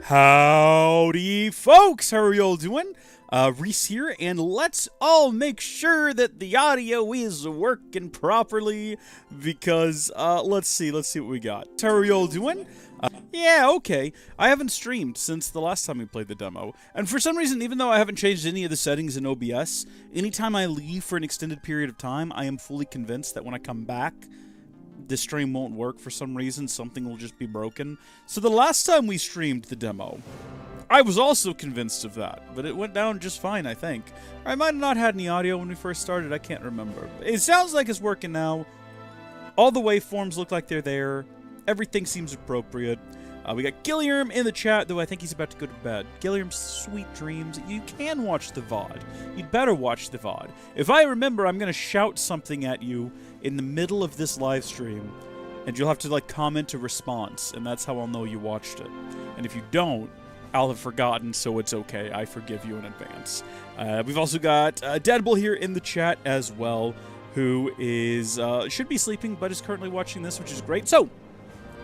Howdy folks, how are y'all doing? Reese here, and let's all make sure that the audio is working properly, because, let's see what we got. How are y'all doing? Yeah, okay. I haven't streamed since the last time we played the demo, and for some reason, even though I haven't changed any of the settings in OBS, anytime I leave for an extended period of time, I am fully convinced that when I come back, the stream won't work for some reason, something will just be broken. So the last time we streamed the demo, I was also convinced of that, but it went down just fine, I think. I might have not had any audio when we first started, I can't remember. It sounds like it's working now. All the waveforms look like they're there. Everything seems appropriate. We got Gilliam in the chat, though I think he's about to go to bed. Gilliam, sweet dreams. You can watch the VOD. You'd better watch the VOD. If I remember, I'm going to shout something at you in the middle of this live stream, and you'll have to, like, comment a response, and that's how I'll know you watched it. And if you don't, I'll have forgotten, so it's okay. I forgive you in advance. We've also got Deadable here in the chat as well, who is should be sleeping, but is currently watching this, which is great. So,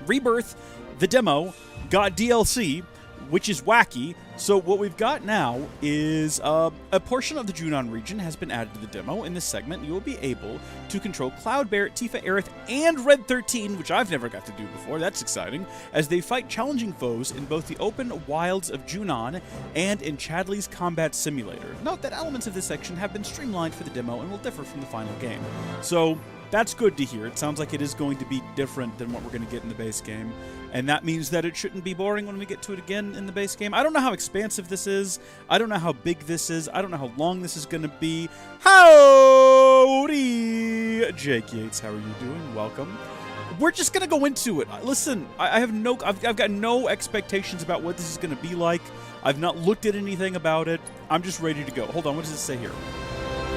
Rebirth, the demo, got DLC, which is wacky. So what we've got now is a portion of the Junon region has been added to the demo. In this segment, you will be able to control Cloudbear, Tifa, Aerith, and Red 13, which I've never got to do before. That's exciting, as they fight challenging foes in both the open wilds of Junon and in Chadley's Combat Simulator. Note that elements of this section have been streamlined for the demo and will differ from the final game. So that's good to hear. It sounds like it is going to be different than what we're going to get in the base game. And that means that it shouldn't be boring when we get to it again in the base game. I don't know how expansive this is. I don't know how big this is. I don't know how long this is going to be. Howdy! Jake Yates, how are you doing? Welcome. We're just going to go into it. Listen, I've got no expectations about what this is going to be like. I've not looked at anything about it. I'm just ready to go. Hold on, what does it say here?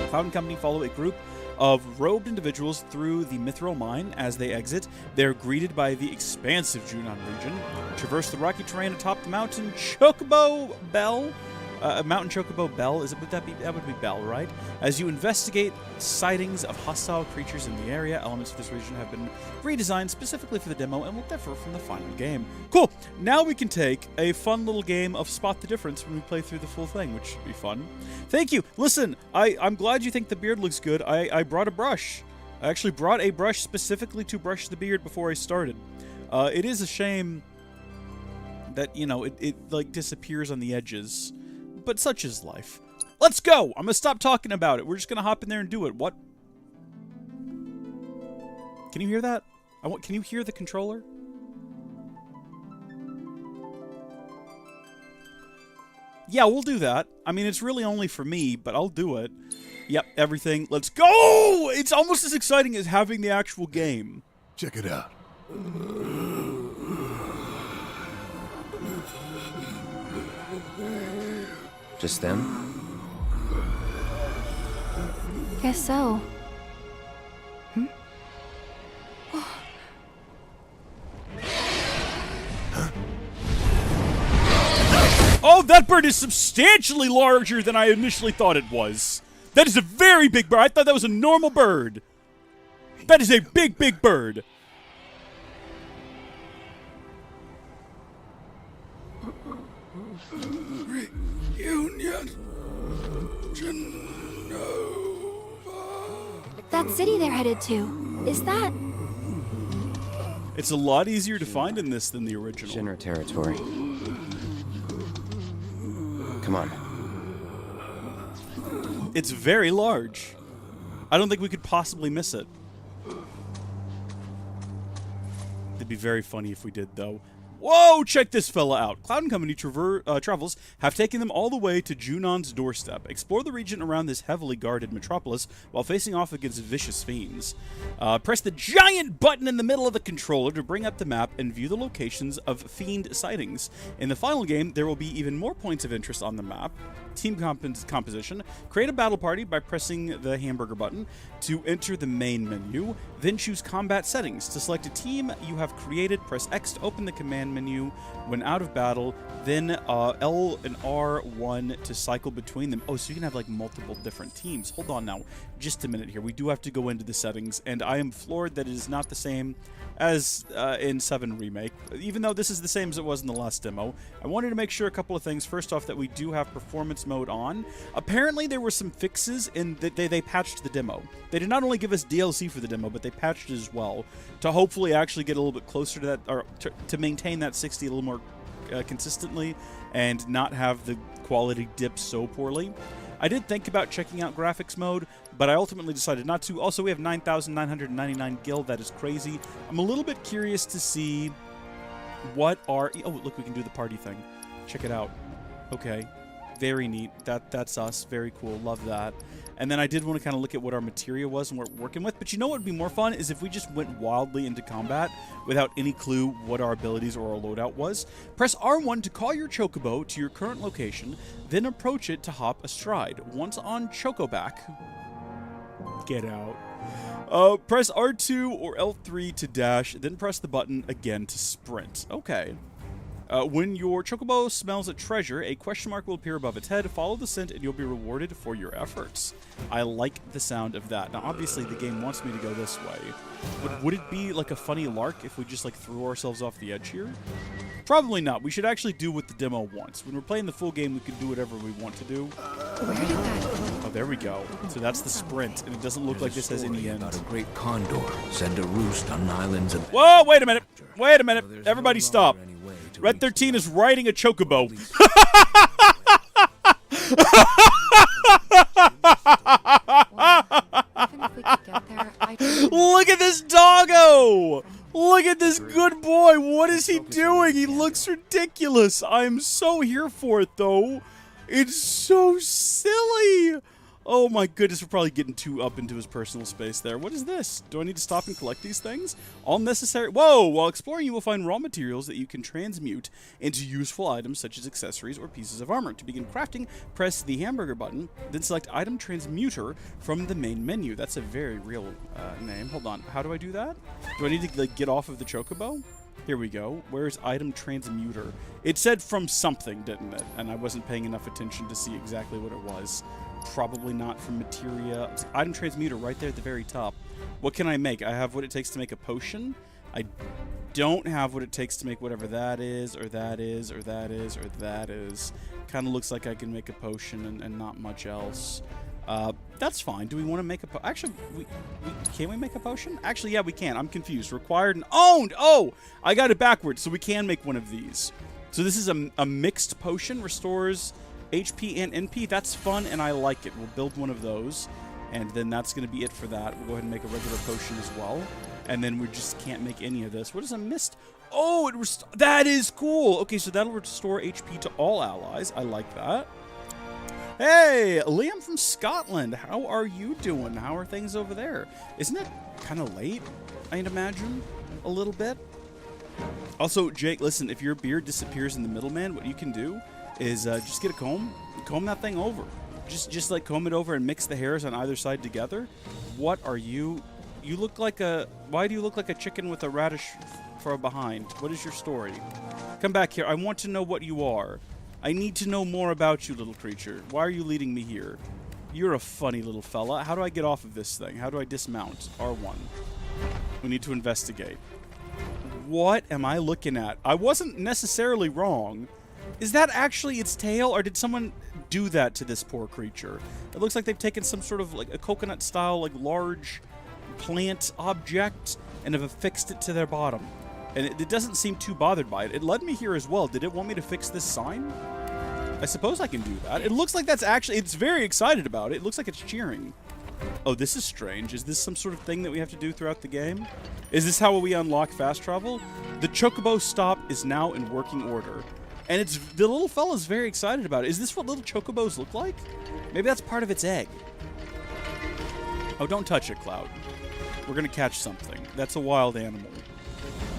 Cloud and Company follow a group of robed individuals through the Mithril Mine. As they exit, they're greeted by the expansive Junon region. Traverse the rocky terrain atop the mountain Chocobo Bell. Mountain Chocobo Bell, that would be Bell, right? As you investigate sightings of hostile creatures in the area, elements of this region have been redesigned specifically for the demo and will differ from the final game. Cool! Now we can take a fun little game of Spot the Difference when we play through the full thing, which should be fun. Thank you! Listen, I'm glad you think the beard looks good. I brought a brush. I actually brought a brush specifically to brush the beard before I started. It is a shame that, you know, it like disappears on the edges. But such is life. Let's go! I'm gonna stop talking about it. We're just gonna hop in there and do it. What? Can you hear that? Can you hear the controller? Yeah, we'll do that. I mean, it's really only for me, but I'll do it. Yep, everything. Let's go! It's almost as exciting as having the actual game. Check it out. Just them? Guess so. Oh, that bird is substantially larger than I initially thought it was. That is a very big bird. I thought that was a normal bird. That is a big, big bird. That city they're headed to, is that? It's a lot easier to find in this than the original. Shinra territory. Come on. It's very large. I don't think we could possibly miss it. It'd be very funny if we did, though. Whoa, check this fella out. Cloud and Company travels have taken them all the way to Junon's doorstep. Explore the region around this heavily guarded metropolis while facing off against vicious fiends. Press the giant button in the middle of the controller to bring up the map and view the locations of fiend sightings. In the final game, there will be even more points of interest on the map. Team composition. Create a battle party by pressing the hamburger button to enter the main menu. Then choose combat settings. To select a team you have created, press X to open the command main menu. When out of battle, then L and R1 to cycle between them. Oh, so you can have like multiple different teams. Hold on now, just a minute here. We do have to go into the settings, and I am floored that it is not the same as in VII Remake, even though this is the same as it was in the last demo. I wanted to make sure a couple of things. First off, that we do have performance mode on. Apparently there were some fixes in that they patched the demo. They did not only give us DLC for the demo, but they patched it as well to hopefully actually get a little bit closer to that, or to maintain that 60 a little more consistently and not have the quality dip so poorly. I did think about checking out graphics mode, but I ultimately decided not to. Also, we have 9,999 gil. That is crazy. I'm a little bit curious to see what are... Oh, look, we can do the party thing. Check it out. Okay. Very neat. That's us. Very cool. Love that. And then I did want to kind of look at what our materia was and what we're working with. But you know what would be more fun is if we just went wildly into combat without any clue what our abilities or our loadout was. Press R1 to call your chocobo to your current location, then approach it to hop astride. Once on chocoback, get out. Press R2 or L3 to dash, then press the button again to sprint. Okay. When your chocobo smells a treasure, a question mark will appear above its head. Follow the scent and you'll be rewarded for your efforts. I like the sound of that. Now, obviously, the game wants me to go this way. But would it be like a funny lark if we just like threw ourselves off the edge here? Probably not. We should actually do what the demo wants. When we're playing the full game, we can do whatever we want to do. Oh, there we go. So that's the sprint, and it doesn't look like this has any end. About a great condor send a roost on islands of... Whoa, wait a minute. Wait a minute. Everybody stop. Red 13 is riding a chocobo. Look at this doggo! Look at this good boy. What is he doing? He looks ridiculous. I'm so here for it, though. It's so silly. Oh my goodness, we're probably getting too up into his personal space there. What is this? Do I need to stop and collect these things? All necessary... Whoa! While exploring, you will find raw materials that you can transmute into useful items such as accessories or pieces of armor. To begin crafting, press the hamburger button, then select Item Transmuter from the main menu. That's a very real name. Hold on. How do I do that? Do I need to like, get off of the chocobo? Here we go. Where's Item Transmuter? It said from something, didn't it? And I wasn't paying enough attention to see exactly what it was. Probably not from materia. Item Transmuter right there at the very top. What can I make? I have what it takes to make a potion. I don't have what it takes to make whatever that is, or that is, or that is, or that is. Kind of looks like I can make a potion and not much else. That's fine. Do we want to make a potion? Actually, can we make a potion? Actually, yeah, we can. I'm confused. Required and owned! Oh! I got it backwards, so we can make one of these. So this is a mixed potion. Restores HP and NP. That's fun, and I like it. We'll build one of those, and then that's going to be it for that. We'll go ahead and make a regular potion as well, and then we just can't make any of this. What is a mist? Oh, that is cool. Okay, so that'll restore HP to all allies. I like that. Hey, Liam from Scotland. How are you doing? How are things over there? Isn't it kind of late, I'd imagine? A little bit? Also, Jake, listen, if your beard disappears in the middleman, what you can do is just get a comb that thing over. Just like comb it over and mix the hairs on either side together. What are you? You look like a... Why do you look like a chicken with a radish for a behind? What is your story? Come back here. I want to know what you are. I need to know more about you, little creature. Why are you leading me here? You're a funny little fella. How do I get off of this thing? How do I dismount? R1. We need to investigate. What am I looking at? I wasn't necessarily wrong. Is that actually its tail, or did someone do that to this poor creature? It looks like they've taken some sort of like a coconut-style, like large plant object and have affixed it to their bottom. And it doesn't seem too bothered by it. It led me here as well. Did it want me to fix this sign? I suppose I can do that. It looks like that's actually... It's very excited about it. It looks like it's cheering. Oh, this is strange. Is this some sort of thing that we have to do throughout the game? Is this how we unlock fast travel? The chocobo stop is now in working order. And the little fella's very excited about it. Is this what little chocobos look like? Maybe that's part of its egg. Oh, don't touch it, Cloud. We're going to catch something. That's a wild animal.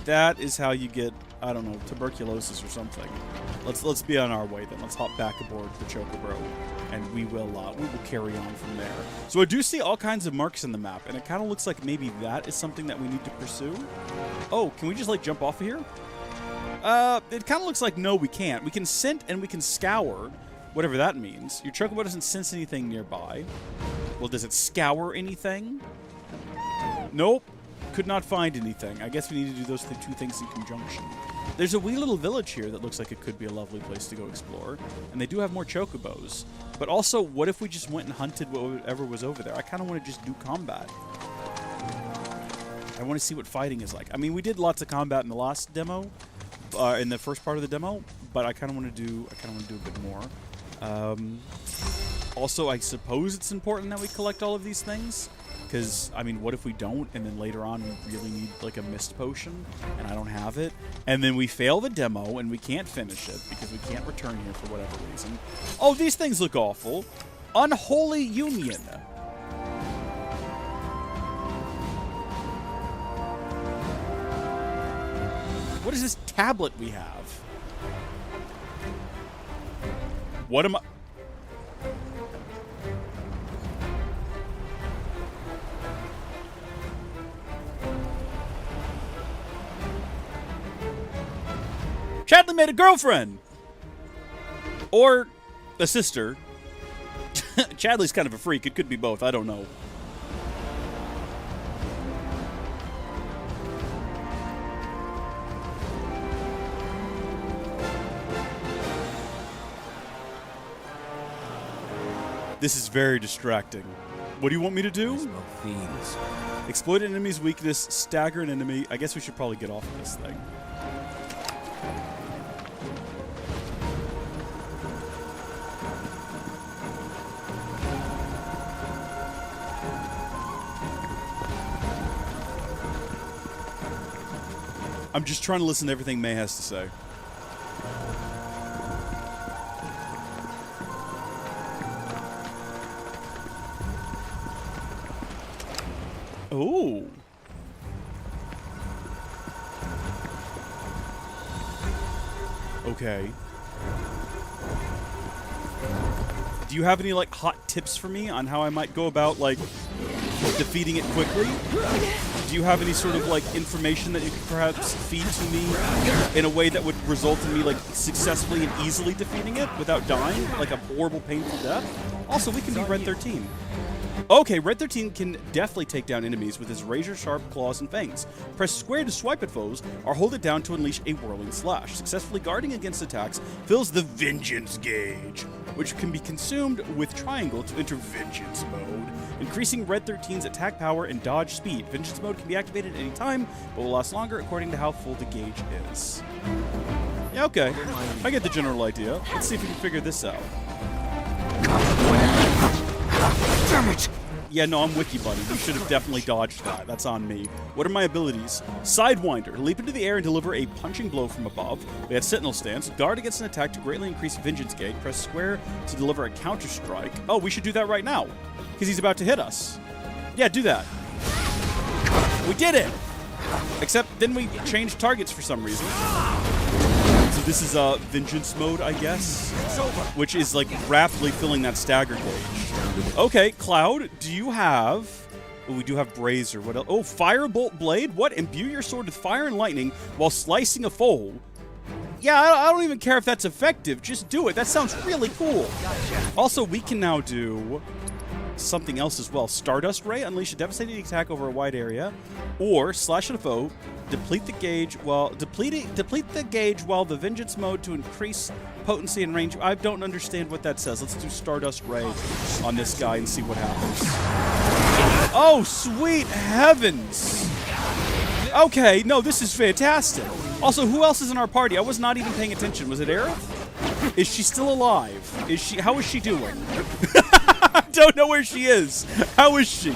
That is how you get, I don't know, tuberculosis or something. Let's be on our way then. Let's hop back aboard the Chocobro, and we will carry on from there. So I do see all kinds of marks in the map, and it kind of looks like maybe that is something that we need to pursue. Oh, can we just like jump off of here? It kind of looks like no, we can't. We can scent and we can scour, whatever that means. Your chocobo doesn't sense anything nearby. Well, does it scour anything? Nope. Could not find anything. I guess we need to do those two things in conjunction. There's a wee little village here that looks like it could be a lovely place to go explore. And they do have more chocobos. But also, what if we just went and hunted whatever was over there? I kind of want to just do combat. I want to see what fighting is like. I mean, we did lots of combat in the last demo, in the first part of the demo, but I kind of want to do a bit more. Also, I suppose it's important that we collect all of these things, because I mean, what if we don't, and then later on we really need like a mist potion, and I don't have it, and then we fail the demo and we can't finish it because we can't return here for whatever reason. Oh, these things look awful. Unholy Union. What is this tablet we have? What am I... Chadley made a girlfriend! Or a sister. Chadley's kind of a freak. It could be both. I don't know. This is very distracting. What do you want me to do? Fiends. Exploit an enemy's weakness, stagger an enemy. I guess we should probably get off of this thing. I'm just trying to listen to everything May has to say. Oh. Okay. Do you have any, like, hot tips for me on how I might go about, like, defeating it quickly? Do you have any sort of, like, information that you could perhaps feed to me in a way that would result in me, like, successfully and easily defeating it without dying? Like a horrible, painful death? Also, we can be Red 13. Okay, Red 13 can definitely take down enemies with his razor-sharp claws and fangs. Press square to swipe at foes, or hold it down to unleash a whirling slash. Successfully guarding against attacks fills the Vengeance gauge, which can be consumed with triangle to enter Vengeance mode, increasing Red 13's attack power and dodge speed. Vengeance mode can be activated at any time, but will last longer according to how full the gauge is. Yeah, okay. I get the general idea. Let's see if we can figure this out. Damn it! Yeah, no, I'm with you, buddy. We should have definitely dodged that. That's on me. What are my abilities? Sidewinder. Leap into the air and deliver a punching blow from above. We had Sentinel Stance. Guard against an attack to greatly increase Vengeance Gauge. Press square to deliver a counter strike. Oh, we should do that right now, because he's about to hit us. Yeah, do that. We did it! Except then we changed targets for some reason. So this is Vengeance mode, I guess, which is like rapidly filling that stagger gauge. Okay, Cloud, do you have... Oh, we do have Brazier. What else? Oh, Firebolt Blade? What? Imbue your sword with fire and lightning while slicing a foe. Yeah, I don't even care if that's effective. Just do it. That sounds really cool. Also, we can now do something else as well. Stardust Ray, unleash a devastating attack over a wide area, or slash at a foe, deplete the gauge while deplete the gauge while the Vengeance mode to increase potency and range. I don't understand what that says. Let's do Stardust Ray on this guy and see what happens. Oh, sweet heavens! Okay, no, this is fantastic. Also, who else is in our party? I was not even paying attention. Was it Aerith? Is she still alive? Is she? How is she doing? I don't know where she is. How is she?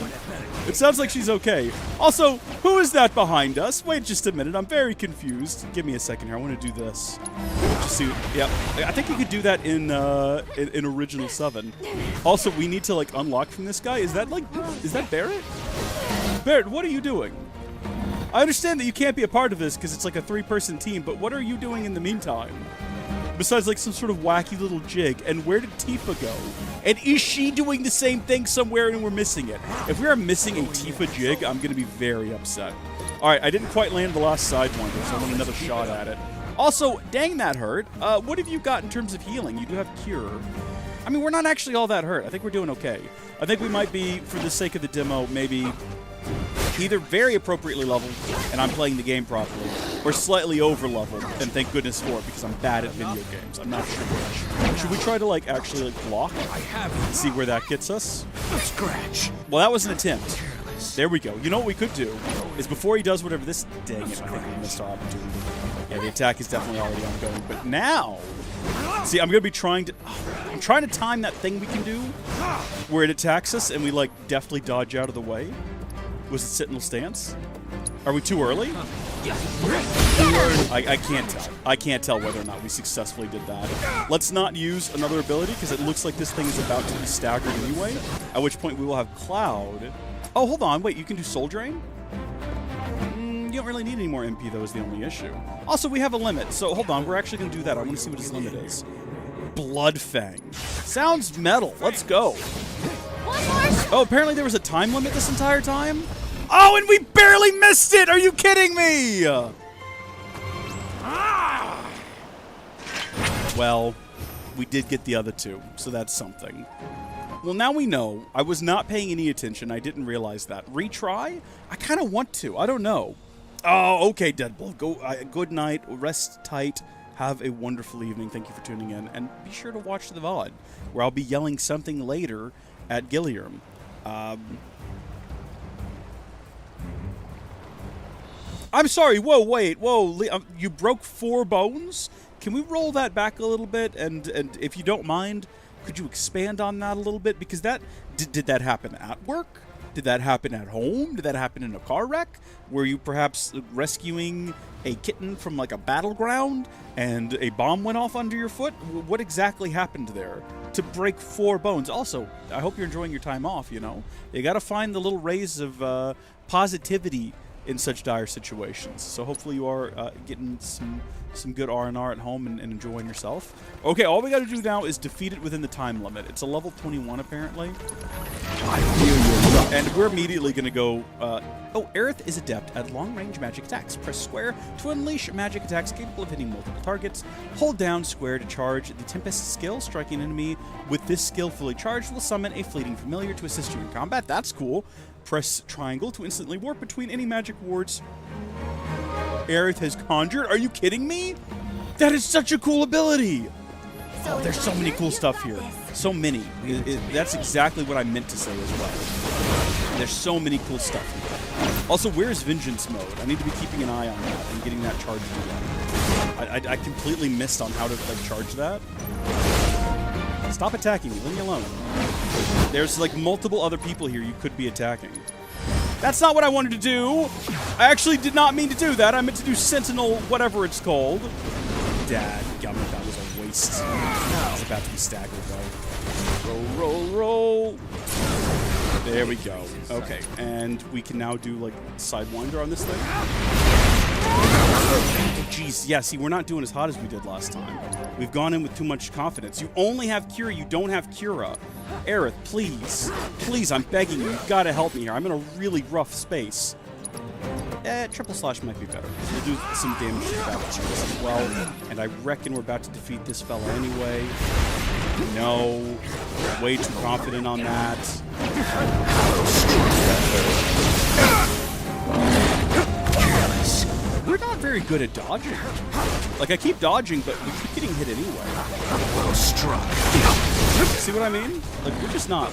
It sounds like she's okay. Also, who is that behind us? Wait just a minute. I'm very confused. Give me a second here. I want to do this. Just see. Yeah, I think you could do that in Original 7. Also, we need to like unlock from this guy. Is that Barrett? Barrett, what are you doing? I understand that you can't be a part of this because it's like a 3-person team, but what are you doing in the meantime? Besides like some sort of wacky little jig. And where did Tifa go? And is she doing the same thing somewhere and we're missing it? If we are missing a Tifa jig, I'm going to be very upset. Alright, I didn't quite land the last Sidewinder, so I want another shot at it. Also, dang, that hurt. What have you got in terms of healing? You do have Cure. I mean, we're not actually all that hurt. I think we're doing okay. I think we might be, for the sake of the demo, maybe either very appropriately leveled, and I'm playing the game properly, or slightly over-leveled, and thank goodness for it, because I'm bad at video games. I'm not sure which. Should we try to, like, actually, like, block? I have See where that gets us? a scratch. Well, that was an attempt. There we go. You know what we could do is before he does whatever this... Dang it, I think we missed our opportunity. Yeah, the attack is definitely already ongoing. But now... See, I'm going to be trying to... I'm trying to time that thing we can do where it attacks us and we, like, deftly dodge out of the way. Was it Sentinel Stance? Are we too early? I can't tell. I can't tell whether or not we successfully did that. Let's not use another ability because it looks like this thing is about to be staggered anyway, at which point we will have Cloud... Oh, hold on. Wait, you can do Soul Drain? You don't really need any more MP, though, is the only issue. Also, we have a limit, so hold on. We're actually going to do that. I want to see what his limit is. Blood Fang. Sounds metal. Let's go. Oh, apparently there was a time limit this entire time? Oh, and we barely missed it! Are you kidding me? Well, we did get the other two, so that's something. Well, now we know. I was not paying any attention. I didn't realize that. Retry? I kind of want to. I don't know. Oh, okay, Deadpool. Go. Good night. Rest tight. Have a wonderful evening. Thank you for tuning in. And be sure to watch the VOD, where I'll be yelling something later at Gilliam. I'm sorry. Whoa, wait. Whoa. You broke 4 bones? Can we roll that back a little bit? And if you don't mind... Could you expand on that a little bit? Because that did that happen at work? Did that happen at home? Did that happen in a car wreck? Were you perhaps rescuing a kitten from like a battleground and a bomb went off under your foot? What exactly happened there to break 4 bones? Also, I hope you're enjoying your time off, you know? You got to find the little rays of positivity in such dire situations. So hopefully you are getting some good R&R at home and enjoying yourself. Okay, all we got to do now is defeat it within the time limit. It's a level 21 apparently. I feel your love. And we're immediately going to go... oh, Aerith is adept at long-range magic attacks. Press square to unleash magic attacks capable of hitting multiple targets. Hold down square to charge the Tempest skill. Striking an enemy with this skill fully charged will summon a fleeting familiar to assist you in combat. That's cool. Press triangle to instantly warp between any magic wards Aerith has conjured. Are you kidding me? That is such a cool ability. Oh, there's so many cool stuff here. So many. That's exactly what I meant to say as well. There's so many cool stuff here. Also, where's Vengeance mode? I need to be keeping an eye on that and getting that charged again. I completely missed on how to like charge that. Stop attacking me. Leave me alone. There's like multiple other people here you could be attacking. That's not what I wanted to do. I actually did not mean to do that. I meant to do Sentinel, whatever it's called. Dadgummit, that was a waste. It's about to be staggered, though. Roll, roll, roll. There we go. Okay, and we can now do, like, Sidewinder on this thing. Oh, jeez, yeah, see, we're not doing as hot as we did last time. We've gone in with too much confidence. You only have Cura, you don't have Cura. Aerith, please. Please, I'm begging you. You've got to help me here. I'm in a really rough space. Triple slash might be better. We'll do some damage to the back as well. And I reckon we're about to defeat this fella anyway. No. Way too confident on that. We're not very good at dodging. Like, I keep dodging, but we keep getting hit anyway. Well struck. See what I mean? Like,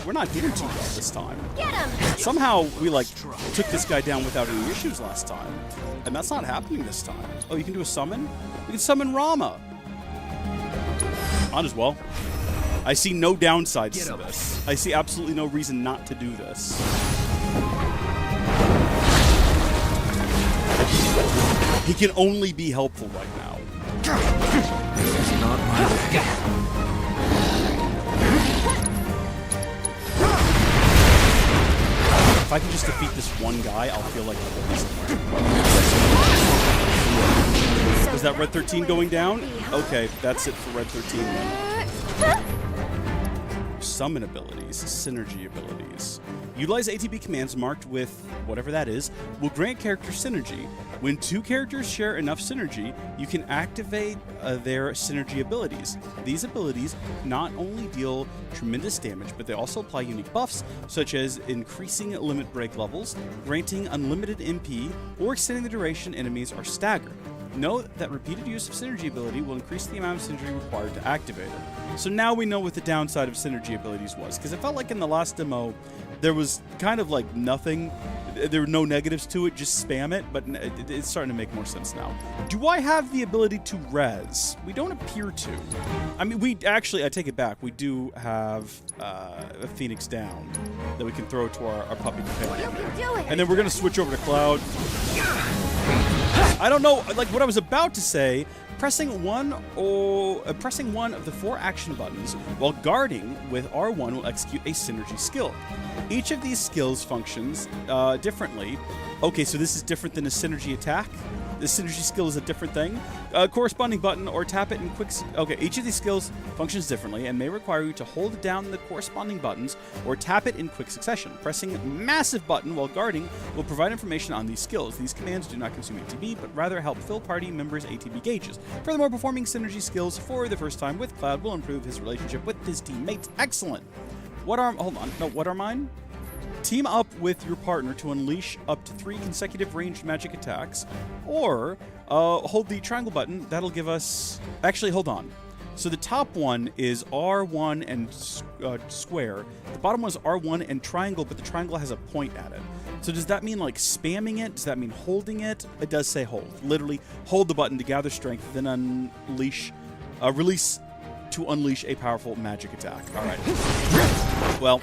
we're not doing too well this time. Get him! Somehow, we, like, took this guy down without any issues last time. And that's not happening this time. Oh, you can do a summon? You can summon Rama. Might as well. I see no downsides to this. I see absolutely no reason not to do this. He can only be helpful right now. This is not my way. If I can just defeat this one guy, I'll feel like Was that Red 13 going down? Okay, that's it for Red 13 then. summon abilities, synergy abilities. Utilize ATB commands marked with whatever that is, will grant character synergy. When two characters share enough synergy, you can activate their synergy abilities. These abilities not only deal tremendous damage, but they also apply unique buffs, such as increasing limit break levels, granting unlimited MP, or extending the duration enemies are staggered. Note that repeated use of synergy ability will increase the amount of synergy required to activate it. So now we know what the downside of synergy abilities was, because it felt like in the last demo, there was kind of like nothing. There were no negatives to it, just spam it, but it's starting to make more sense now. Do I have the ability to res? We don't appear to. I mean, I take it back. We do have a Phoenix down that we can throw to our puppy companion. And then we're going to switch over to Cloud. I don't know, like what I was about to say, pressing one of the 4 action buttons while guarding with R1 will execute a synergy skill. Each of these skills functions differently. Okay, so this is different than a synergy attack. The synergy skill is a different thing. Corresponding button or tap it in quick... Okay, each of these skills functions differently and may require you to hold down the corresponding buttons or tap it in quick succession. Pressing massive button while guarding will provide information on these skills. These commands do not consume ATB, but rather help fill party members' ATB gauges. Furthermore, performing synergy skills for the first time with Cloud will improve his relationship with his teammates. Excellent! What are mine? Team up with your partner to unleash up to 3 consecutive ranged magic attacks, or hold the triangle button. That'll give us... Actually, hold on. So the top one is R1 and square. The bottom one is R1 and triangle, but the triangle has a point at it. So does that mean like spamming it? Does that mean holding it? It does say hold. Literally, hold the button to gather strength, then unleash... release to unleash a powerful magic attack. All right. Well,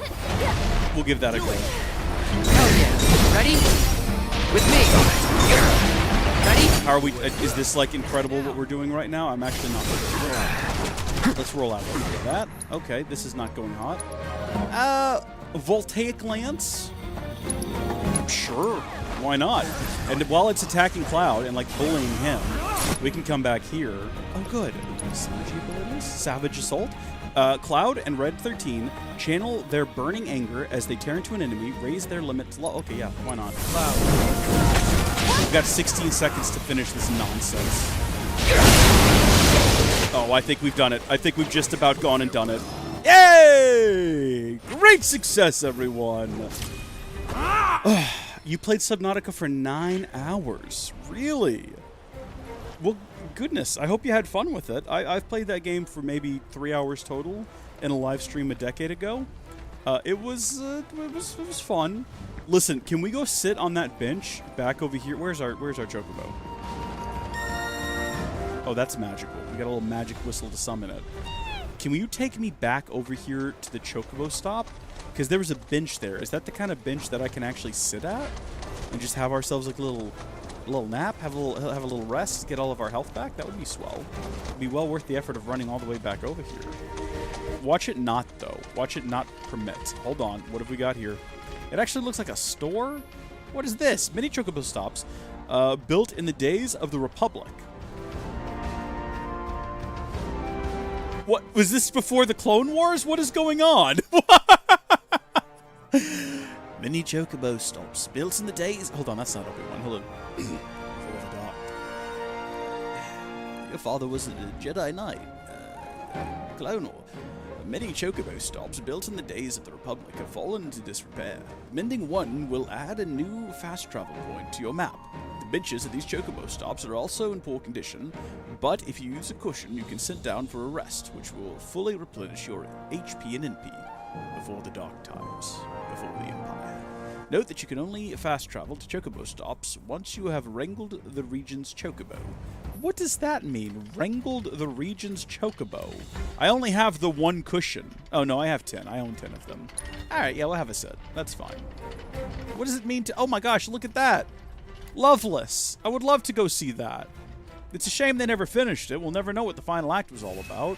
we'll give that a go. Hell yeah. Ready? With me. Ready? How are we? Is this like incredible what we're doing right now? I'm actually not. Let's roll out of that. Okay, this is not going hot. Voltaic Lance? Sure. Why not? And while it's attacking Cloud and like bullying him, we can come back here. Oh, good. Synergy abilities? Savage Assault? Cloud and Red 13 channel their burning anger as they tear into an enemy, raise their limit to low. Okay, yeah, why not? Cloud. We've got 16 seconds to finish this nonsense. Oh, I think we've done it. I think we've just about gone and done it. Yay! Great success, everyone! You played Subnautica for 9 hours. Really? Well, goodness, I hope you had fun with it. I've played that game for maybe 3 hours total in a live stream a decade ago. It was fun. Listen, can we go sit on that bench back over here? Where's our chocobo? Oh, that's magical. We got a little magic whistle to summon it. Can you take me back over here to the chocobo stop? Because there was a bench there. Is that the kind of bench that I can actually sit at and just have ourselves like a little nap, have a little rest, get all of our health back? That would be swell. It'd be well worth the effort of running all the way back over here. Watch it not, though. Watch it not permit. Hold on. What have we got here? It actually looks like a store. What is this? Mini chocobo stops built in the days of the Republic. What? Was this before the Clone Wars? What is going on? Mini chocobo stops built in the days... Hold on, that's not Obi-Wan. Hold on. Your father was a Jedi Knight. Clone War. Many chocobo stops built in the days of the Republic have fallen into disrepair. Mending one will add a new fast travel point to your map. The benches at these chocobo stops are also in poor condition, but if you use a cushion, you can sit down for a rest, which will fully replenish your HP and NP before the dark times, before the Empire. Note that you can only fast travel to chocobo stops once you have wrangled the region's chocobo. What does that mean? Wrangled the region's chocobo. I only have the one cushion. Oh, no, I have 10. I own 10 of them. All right, yeah, we'll have a set. That's fine. What does it mean to... Oh, my gosh, look at that. Loveless. I would love to go see that. It's a shame they never finished it. We'll never know what the final act was all about.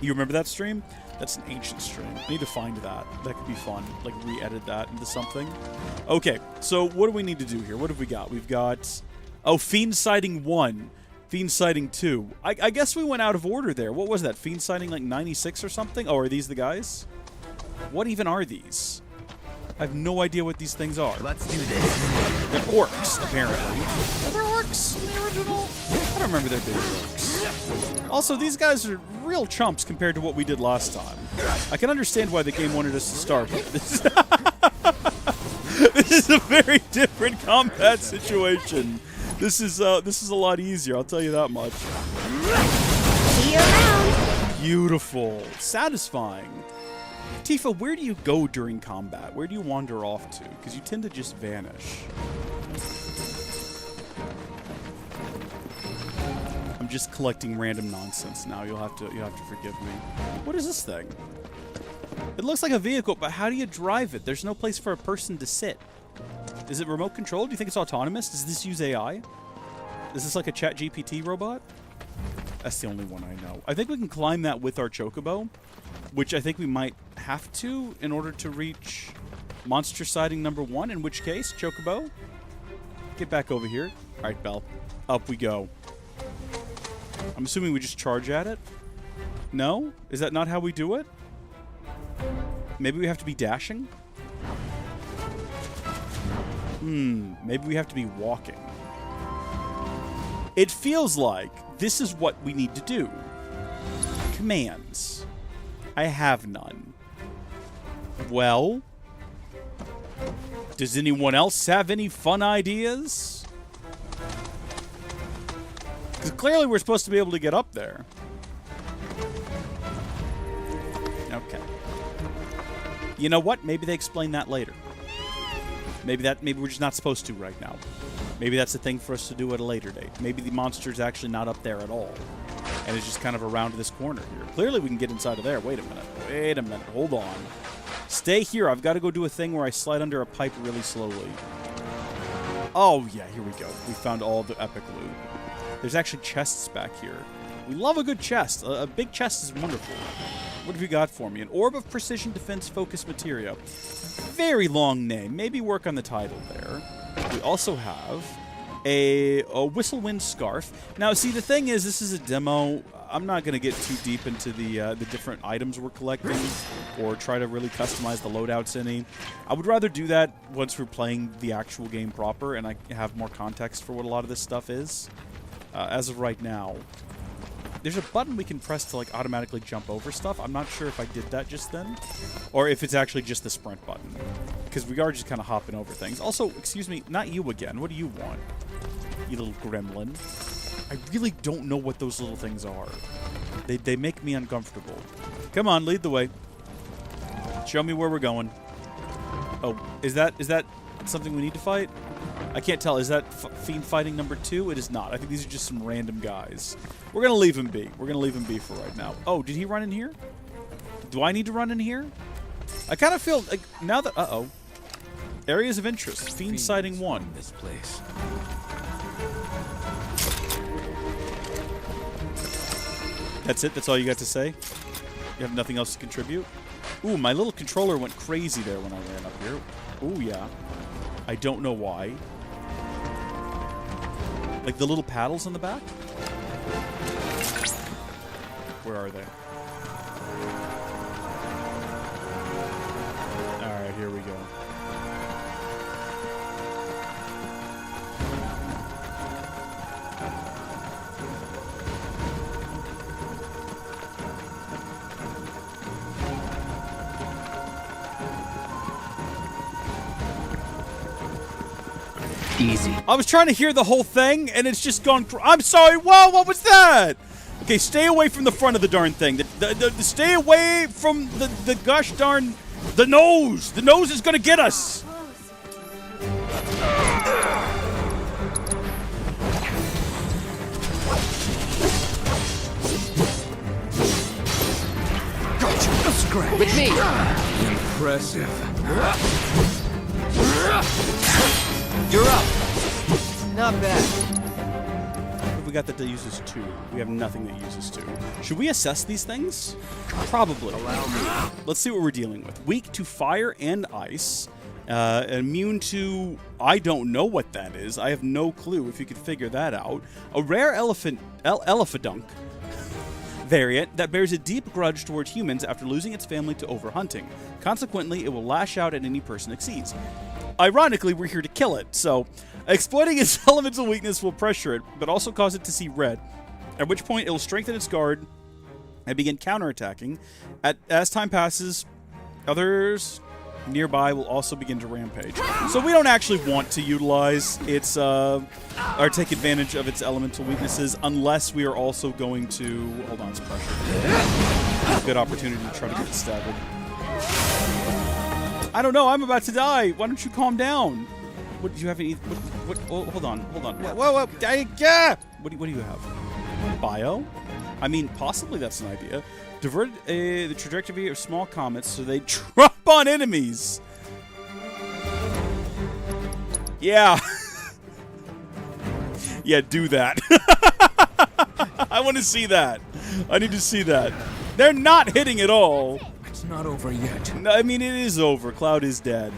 You remember that stream? That's an ancient stream. I need to find that. That could be fun. Like, re-edit that into something. Okay, so what do we need to do here? What have we got? We've got... Oh, Fiend Sighting 1. Fiend Sighting 2. I guess we went out of order there. What was that? Fiend Sighting like 96 or something? Oh, are these the guys? What even are these? I have no idea what these things are. Let's do this. They're orcs, apparently. Are there orcs in the original? I don't remember there being orcs. Also, these guys are real chumps compared to what we did last time. I can understand why the game wanted us to start with this. This is a very different combat situation. This is a lot easier, I'll tell you that much. See you around. Beautiful. Satisfying. Tifa, where do you go during combat? Where do you wander off to? Because you tend to just vanish. I'm just collecting random nonsense now. You'll have to forgive me. What is this thing? It looks like a vehicle, but how do you drive it? There's no place for a person to sit. Is it remote controlled? Do you think it's autonomous? Does this use AI? Is this like a ChatGPT robot? That's the only one I know. I think we can climb that with our chocobo, which I think we might have to in order to reach monster sighting number 1, in which case, chocobo, get back over here. All right, Belle. Up we go. I'm assuming we just charge at it? No? Is that not how we do it? Maybe we have to be dashing? Maybe we have to be walking. It feels like this is what we need to do. Commands. I have none. Well, does anyone else have any fun ideas? Because clearly we're supposed to be able to get up there. Okay. You know what? Maybe they explain that later. Maybe we're just not supposed to right now. Maybe that's a thing for us to do at a later date. Maybe the monster's actually not up there at all. And it's just kind of around this corner here. Clearly we can get inside of there. Wait a minute. Wait a minute. Hold on. Stay here. I've got to go do a thing where I slide under a pipe really slowly. Oh, yeah. Here we go. We found all the epic loot. There's actually chests back here. We love a good chest. A big chest is wonderful. What have you got for me? An Orb of Precision Defense Focus Materia. Very long name. Maybe work on the title there. We also have a Whistlewind Scarf. Now, see, the thing is, this is a demo. I'm not going to get too deep into the different items we're collecting or try to really customize the loadouts any. I would rather do that once we're playing the actual game proper and I have more context for what a lot of this stuff is. As of right now, there's a button we can press to like automatically jump over stuff. I'm not sure if I did that just then or if it's actually just the sprint button, because we are just kind of hopping over things. Also, excuse me, not you again. What do you want, you little gremlin? I really don't know what those little things are. They make me uncomfortable. Come on, lead the way. Show me where we're going. Oh, is that something we need to fight? I can't tell. Is that Fiend Fighting number 2? It is not. I think these are just some random guys. We're going to leave him be. We're going to leave him be for right now. Oh, did he run in here? Do I need to run in here? I kind of feel like now that... Uh-oh. Areas of interest. Fiend Sighting 1. This place. That's it? That's all you got to say? You have nothing else to contribute? Ooh, my little controller went crazy there when I ran up here. Ooh, yeah. I don't know why. Like the little paddles on the back? Where are they? Alright, here we go. Easy. I was trying to hear the whole thing, and it's just gone... I'm sorry, whoa, what was that? Okay, stay away from the front of the darn thing. Stay away from the gosh darn... The nose! The nose is gonna get us! Gotcha. A scratch. With me. Impressive. You're up. Not bad. We got that uses 2. We have nothing that uses 2. Should we assess these things? Probably. Allow me. Let's see what we're dealing with. Weak to fire and ice. Immune to... I don't know what that is. I have no clue if you could figure that out. A rare elephadunk variant that bears a deep grudge towards humans after losing its family to overhunting. Consequently, it will lash out at any person it sees. Ironically, we're here to kill it, so exploiting its elemental weakness will pressure it, but also cause it to see red, at which point it will strengthen its guard and begin counterattacking. As time passes, others nearby will also begin to rampage. So we don't actually want to utilize its, or take advantage of its elemental weaknesses unless we are also going to... Hold on, it's pressure. Good opportunity to try to get it staggered. I don't know, I'm about to die. Why don't you calm down? What, do you have any... What, oh, hold on. Whoa. Yeah! What do you have? Bio? I mean, possibly that's an idea. Divert the trajectory of small comets so they drop on enemies. Yeah. Yeah, do that. I want to see that. I need to see that. They're not hitting at all. It's not over yet. No, I mean, it is over. Cloud is dead.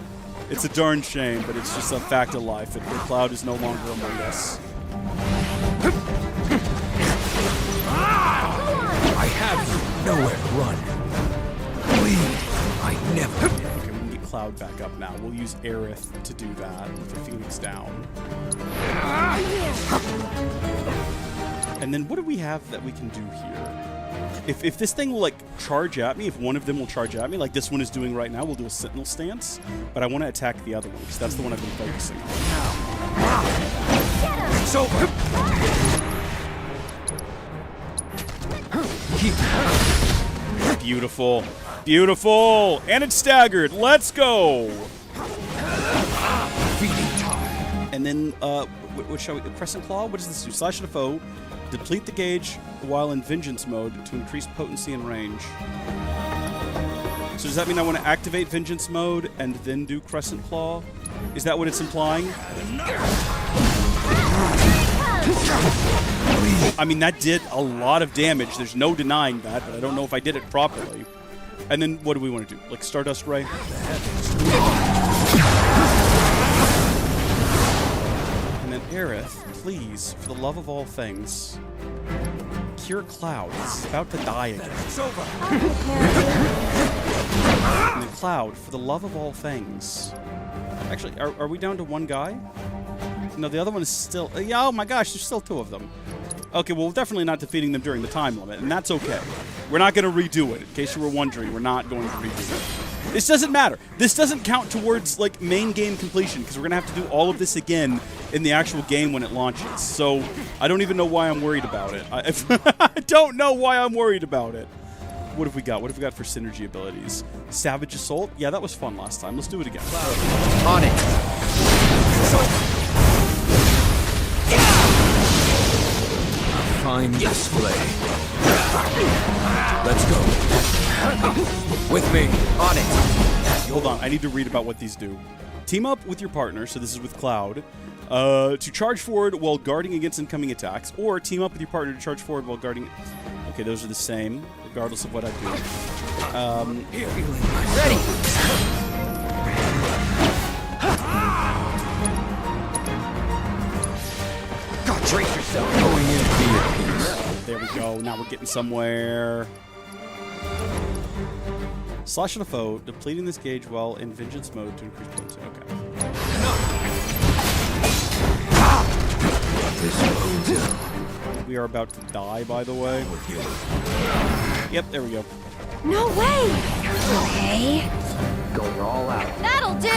It's a darn shame, but it's just a fact of life that the Cloud is no longer among us. I have you. Nowhere to run. Bleed. I never. Okay, we can get Cloud back up now. We'll use Aerith to do that with her Phoenix down. And then what do we have that we can do here? If this thing will, like, charge at me, if one of them will charge at me, like this one is doing right now, we'll do a Sentinel stance. But I want to attack the other one, because that's the one I've been focusing on. It's over. Beautiful. Beautiful. And it's staggered. Let's go. Feeding time. And then, what shall we... Crescent Claw? What does this do? Slash at a foe. Deplete the gauge while in Vengeance mode to increase potency and range. So does that mean I want to activate Vengeance mode and then do Crescent Claw? Is that what it's implying? I mean, that did a lot of damage. There's no denying that, but I don't know if I did it properly. And then what do we want to do? Like Stardust Ray? And then Aerith, please, for the love of all things, cure Cloud. He's about to die again. It's over. And then Cloud, for the love of all things. Actually, are we down to one guy? No, the other one is still... yeah, oh my gosh, there's still two of them. Okay, well, we're definitely not defeating them during the time limit, and that's okay. We're not going to redo it. In case you were wondering, we're not going to redo it. This doesn't matter. This doesn't count towards, like, main game completion, because we're going to have to do all of this again in the actual game when it launches. So, I don't even know why I'm worried about it. I don't know why I'm worried about it. What have we got? What have we got for synergy abilities? Savage Assault? Yeah, that was fun last time. Let's do it again. On it. Fine display. Let's go. With me. On it. Hold on, I need to read about what these do. Team up with your partner, so this is with Cloud, to charge forward while guarding against incoming attacks, or team up with your partner to charge forward while guarding... Okay, those are the same, regardless of what I do. Ready. Brace yourself. Going in to be at peace. There we go. Now we're getting somewhere. Slash at a foe, depleting this gauge while in Vengeance mode to increase potency. Okay. We are about to die, by the way. Yep, there we go. No way! Okay. Going all out. That'll do!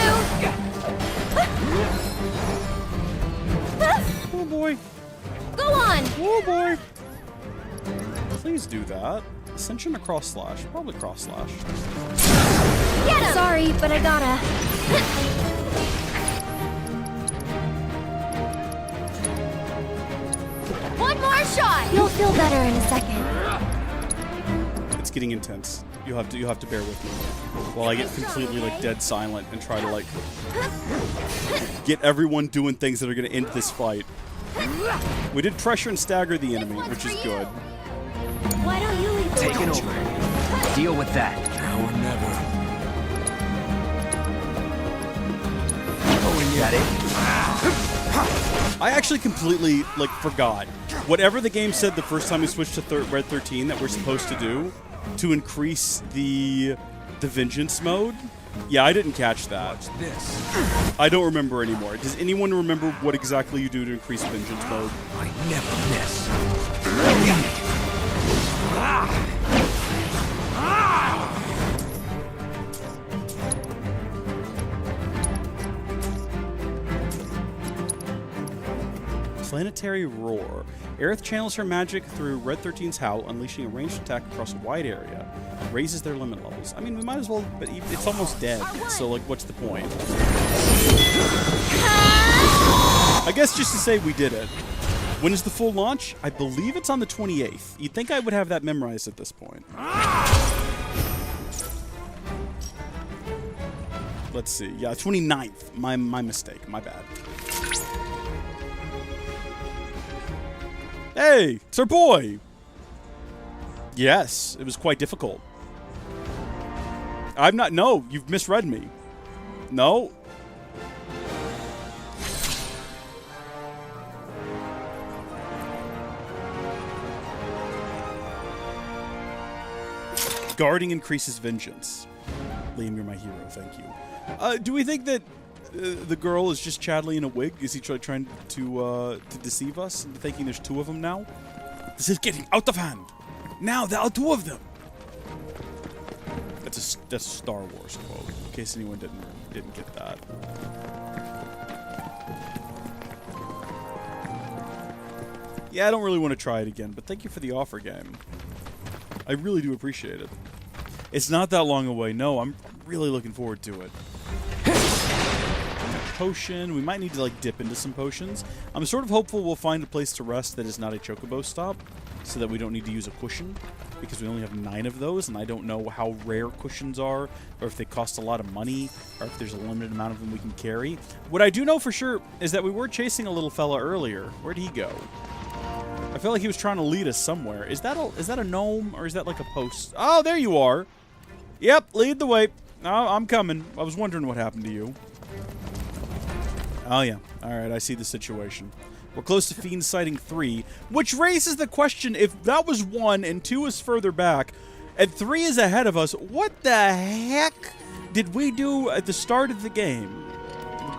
Oh boy. Go on! Oh boy. Please do that. Ascension or cross slash? Probably cross slash. Get him! Sorry, but I gotta. One more shot! You'll feel better in a second. It's getting intense. You'll have to bear with me while I get completely like dead silent and try to like get everyone doing things that are going to end this fight. We did pressure and stagger the enemy, which is good. Why don't you leave the Take it over. Deal with that. Now or never. that it? I actually completely, like, forgot. Whatever the game said the first time we switched to Red 13 that we're supposed to do to increase the vengeance mode, yeah, I didn't catch that. Watch this. I don't remember anymore. Does anyone remember what exactly you do to increase vengeance mode? I never miss. Planetary Roar. Aerith channels her magic through Red 13's Howl, unleashing a ranged attack across a wide area. Raises their limit levels. I mean, we might as well, but it's almost dead, so, like, what's the point? I guess just to say we did it. When is the full launch? I believe it's on the 28th. You'd think I would have that memorized at this point. Let's see. Yeah, 29th. My mistake. My bad. Hey, it's our boy! Yes, it was quite difficult. I'm not... No, you've misread me. No. Guarding increases vengeance. Liam, you're my hero, thank you. Do we think that the girl is just Chadley in a wig? Is he trying to deceive us into thinking there's two of them now? This is getting out of hand. Now there are two of them. That's a Star Wars quote, in case anyone didn't get that. Yeah, I don't really want to try it again, but thank you for the offer, game. I really do appreciate it. It's not that long away. No, I'm really looking forward to it. Potion. We might need to, like, dip into some potions. I'm sort of hopeful we'll find a place to rest that is not a chocobo stop, so that we don't need to use a cushion, because we only have 9 of those, and I don't know how rare cushions are, or if they cost a lot of money, or if there's a limited amount of them we can carry. What I do know for sure is that we were chasing a little fella earlier. Where'd he go? I feel like he was trying to lead us somewhere. Is that a gnome, or is that like a post? Oh, there you are. Yep, lead the way. Oh, I'm coming. I was wondering what happened to you. Oh, yeah. All right, I see the situation. We're close to Fiend Sighting 3, which raises the question, if that was 1 and 2 is further back, and 3 is ahead of us, what the heck did we do at the start of the game?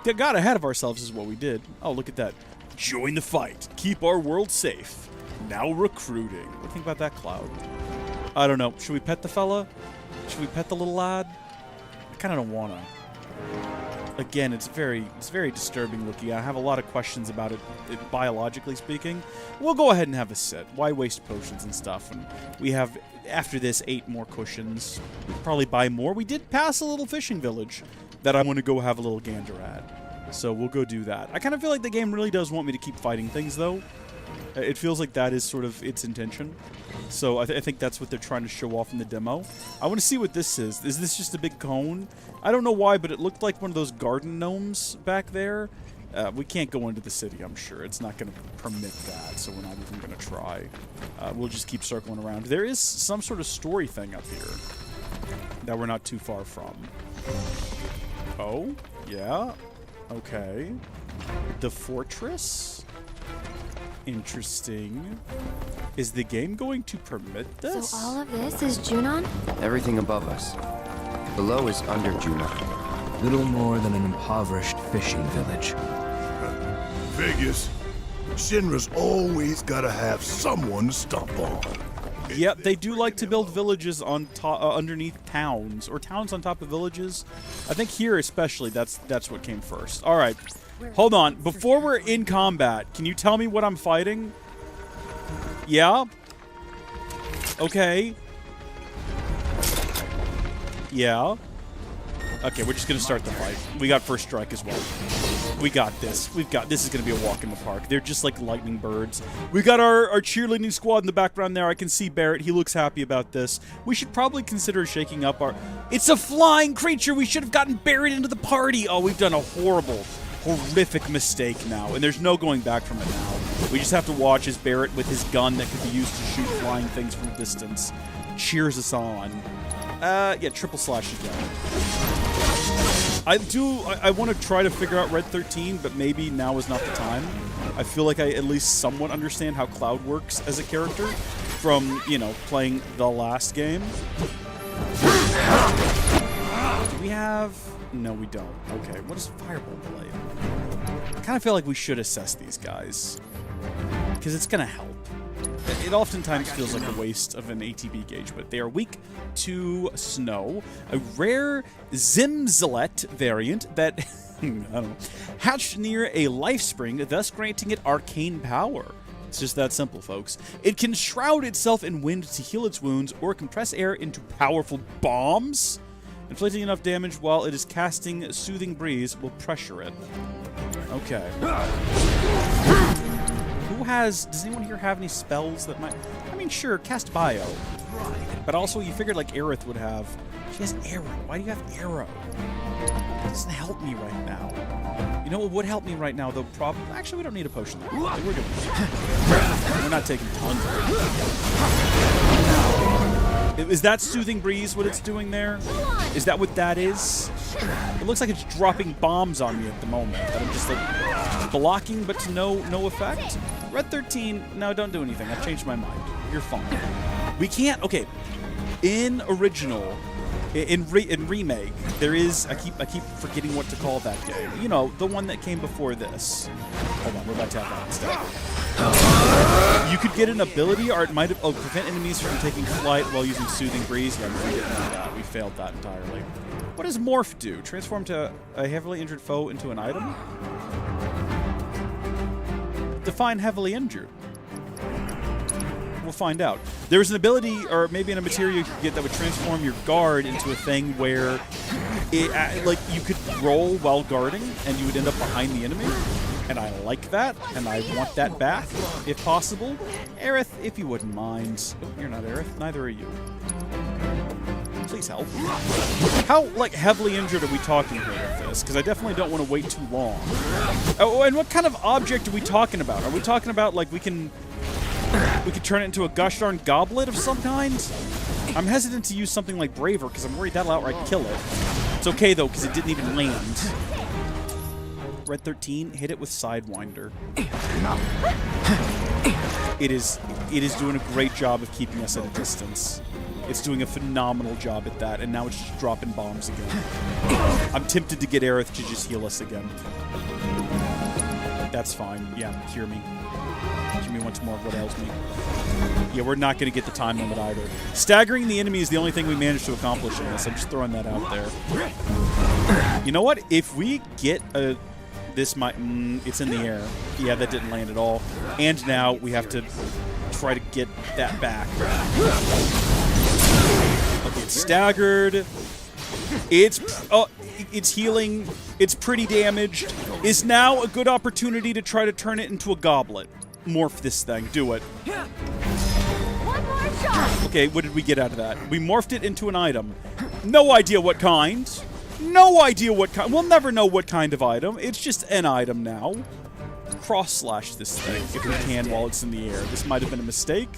We got ahead of ourselves is what we did. Oh, look at that. Join the fight. Keep our world safe. Now recruiting. What do you think about that, Cloud? I don't know. Should we pet the fella? Should we pet the little lad? I kind of don't want to. Again, it's very disturbing looking. I have a lot of questions about it, biologically speaking. We'll go ahead and have a sit. Why waste potions and stuff? And we have, after this, 8 more cushions. We'll probably buy more. We did pass a little fishing village that I want to go have a little gander at. So we'll go do that. I kind of feel like the game really does want me to keep fighting things, though. It feels like that is sort of its intention. So I think that's what they're trying to show off in the demo. I want to see what this is. Is this just a big cone? I don't know why, but it looked like one of those garden gnomes back there. We can't go into the city, I'm sure. It's not going to permit that, so we're not even going to try. We'll just keep circling around. There is some sort of story thing up here that we're not too far from. Oh, yeah. Okay. The fortress? Interesting. Is the game going to permit this? So all of this is Junon? Everything above us. Below is under Junon. Little more than an impoverished fishing village. Vegas. Shinra's always gotta have someone to stomp on. Yep, they do like to build villages on underneath towns, or towns on top of villages. I think here especially, that's what came first. All right, hold on. Before we're in combat, can you tell me what I'm fighting? Yeah. Okay. Yeah. Okay, we're just gonna start the fight. We got first strike as well. We got this. This is gonna be a walk in the park. They're just like lightning birds. We got our cheerleading squad in the background there. I can see Barrett. He looks happy about this. We should probably consider shaking up our... It's a flying creature! We should have gotten Barrett into the party! Oh, we've done a horrific mistake now, and there's no going back from it now. We just have to watch as Barrett, with his gun that could be used to shoot flying things from a distance, cheers us on. Yeah, triple slash again. I want to try to figure out Red 13, but maybe now is not the time. I feel like I at least somewhat understand how Cloud works as a character from, you know, playing the last game. Do we have... No, we don't. Okay, what is Fireball Blade? I kind of feel like we should assess these guys, because it's going to help. It oftentimes feels like a waste of an ATB gauge, but they are weak to snow. A rare Zimzelet variant that, I don't know, hatched near a life spring, thus granting it arcane power. It's just that simple, folks. It can shroud itself in wind to heal its wounds or compress air into powerful bombs. Inflicting enough damage while it is casting Soothing Breeze will pressure it. Okay. Who has... Does anyone here have any spells that might... I mean, sure, cast Bio. But also, you figured, like, Aerith would have... She has Arrow. Why do you have Arrow? It doesn't help me right now. You know what would help me right now, though? Probably... Actually, we don't need a potion there. We're doing it. We're not taking tons of it. Is that Soothing Breeze what it's doing there? Is that what that is? It looks like it's dropping bombs on me at the moment. That I'm just, like, blocking, but to no effect? Red 13, no, don't do anything. I've changed my mind. You're fine. We can't... Okay. In original... In remake, there is... I keep forgetting what to call that game. You know, the one that came before this. Hold on, we're about to have that instead. You could get an ability, or it might have... Oh, prevent enemies from taking flight while using Soothing Breeze. Yeah, we didn't do that. We failed that entirely. What does Morph do? Transform to a heavily injured foe into an item? Define heavily injured. We'll find out. There's an ability, or maybe in a material you could get that would transform your guard into a thing where it, like, you could roll while guarding, and you would end up behind the enemy. And I like that, and I want that back, if possible. Aerith, if you wouldn't mind. Oh, you're not Aerith. Neither are you. Please help. How, like, heavily injured are we talking here with this? Because I definitely don't want to wait too long. Oh, and what kind of object are we talking about? Are we talking about, like, we could turn it into a gosh darn goblet of some kind? I'm hesitant to use something like Braver, because I'm worried that'll outright kill it. It's okay, though, because it didn't even land. Red 13, hit it with Sidewinder. It is doing a great job of keeping us at a distance. It's doing a phenomenal job at that, and now it's just dropping bombs again. I'm tempted to get Aerith to just heal us again. That's fine. Yeah, cure me. Cure me once more. What ails me? Yeah, we're not going to get the time limit either. Staggering the enemy is the only thing we managed to accomplish in this. I'm just throwing that out there. You know what? If we get a... This might... it's in the air. Yeah, that didn't land at all. And now we have to try to get that back. Okay, it's staggered. It's healing. It's pretty damaged. Is now a good opportunity to try to turn it into a goblet. Morph this thing. Do it. One more shot. Okay, what did we get out of that? We morphed it into an item. No idea what kind. No idea what kind. We'll never know what kind of item. It's just an item now. Cross-slash this thing if we can while it's in the air. This might have been a mistake.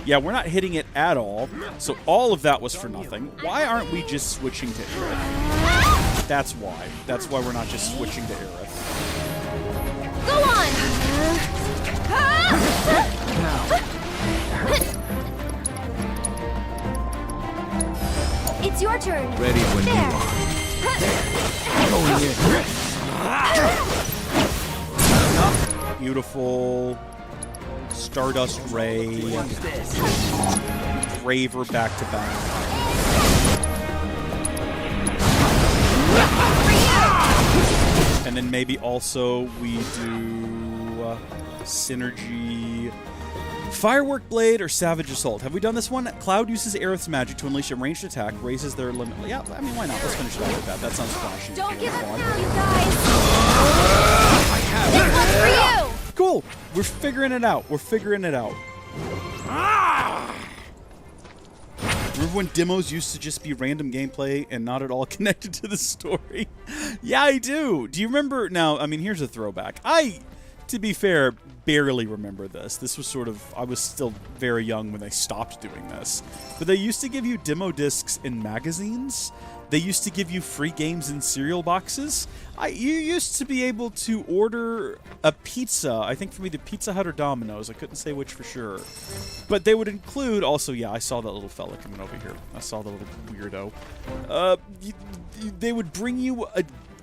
Yeah, we're not hitting it at all. So all of that was for nothing. Why aren't we just switching to Aerith? That's why. That's why we're not just switching to Aerith. Go on. It's your turn. Ready when you are. Going in. Beautiful. Stardust Ray. Braver back to back. And then maybe also we do Synergy. Firework Blade or Savage Assault. Have we done this one? Cloud uses Aerith's magic to unleash a ranged attack, raises their limit. Yeah, I mean, why not? Let's finish it off with that. That sounds flashy. Don't give up now, you guys. This one's for you. Cool. We're figuring it out. We're figuring it out. Remember when demos used to just be random gameplay and not at all connected to the story? Yeah, I do. Do you remember? Now, I mean, here's a throwback. to be fair, barely remember this. This was sort of, I was still very young when they stopped doing this. But they used to give you demo discs in magazines. They used to give you free games in cereal boxes. You used to be able to order a pizza, I think from either Pizza Hut or Domino's. I couldn't say which for sure. But they would include, also, yeah, I saw that little fella coming over here. I saw the little weirdo. They would bring you a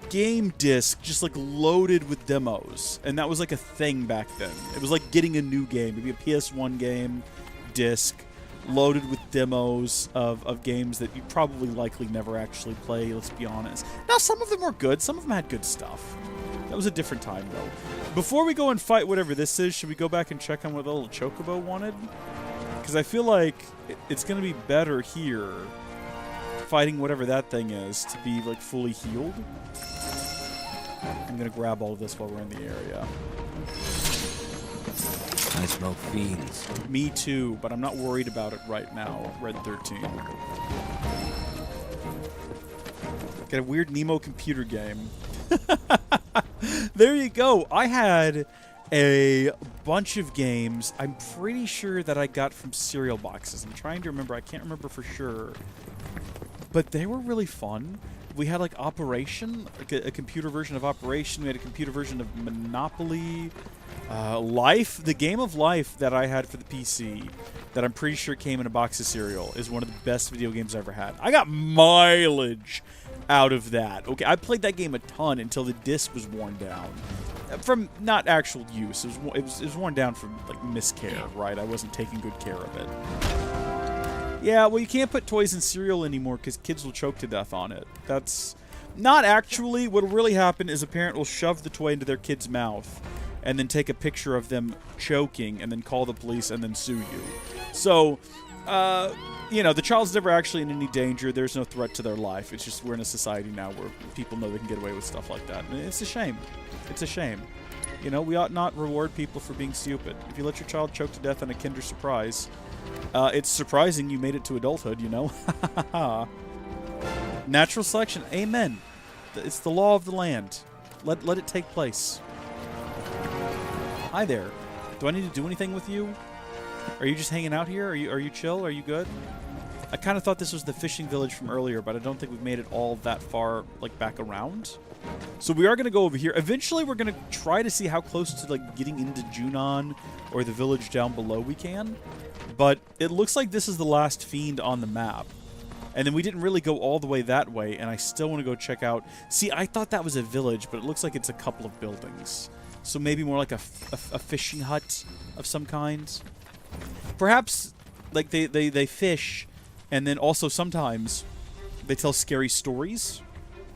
game disc just like loaded with demos, and that was like a thing back then. It was like getting a new game, maybe a PS1 game disc loaded with demos of games that you probably likely never actually play, let's be honest. Now, some of them were good, some of them had good stuff. That was a different time, though. Before we go and fight whatever this is, should we go back and check on what the little chocobo wanted? Because I feel like it's going to be better here, fighting whatever that thing is, to be like fully healed. I'm going to grab all of this while we're in the area. I smoke fiends. Me too, but I'm not worried about it right now. Red 13. Got a weird Nemo computer game. There you go. I had a bunch of games I'm pretty sure that I got from cereal boxes. I'm trying to remember. I can't remember for sure. But they were really fun. We had like Operation, like a computer version of Operation. We had a computer version of Monopoly. Life, the game of Life that I had for the PC, that I'm pretty sure came in a box of cereal, is one of the best video games I ever had. I got mileage out of that. Okay, I played that game a ton until the disc was worn down. From not actual use. It was worn down from like miscare, right? I wasn't taking good care of it. Yeah, well, you can't put toys in cereal anymore because kids will choke to death on it. That's not actually. What'll really happen is a parent will shove the toy into their kid's mouth and then take a picture of them choking and then call the police and then sue you. So, you know, the child's never actually in any danger. There's no threat to their life. It's just we're in a society now where people know they can get away with stuff like that. And it's a shame. It's a shame. You know, we ought not reward people for being stupid. If you let your child choke to death on a Kinder Surprise, it's surprising you made it to adulthood, you know? Natural selection. Amen. It's the law of the land. Let it take place. Hi there. Do I need to do anything with you? Are you just hanging out here? Are you chill? Are you good? I kind of thought this was the fishing village from earlier, but I don't think we've made it all that far, like, back around. So we are going to go over here. Eventually, we're going to try to see how close to, like, getting into Junon or the village down below we can. But it looks like this is the last fiend on the map. And then we didn't really go all the way that way, and I still want to go check out... See, I thought that was a village, but it looks like it's a couple of buildings. So maybe more like a fishing hut of some kind. Perhaps, like, they fish, and then also sometimes they tell scary stories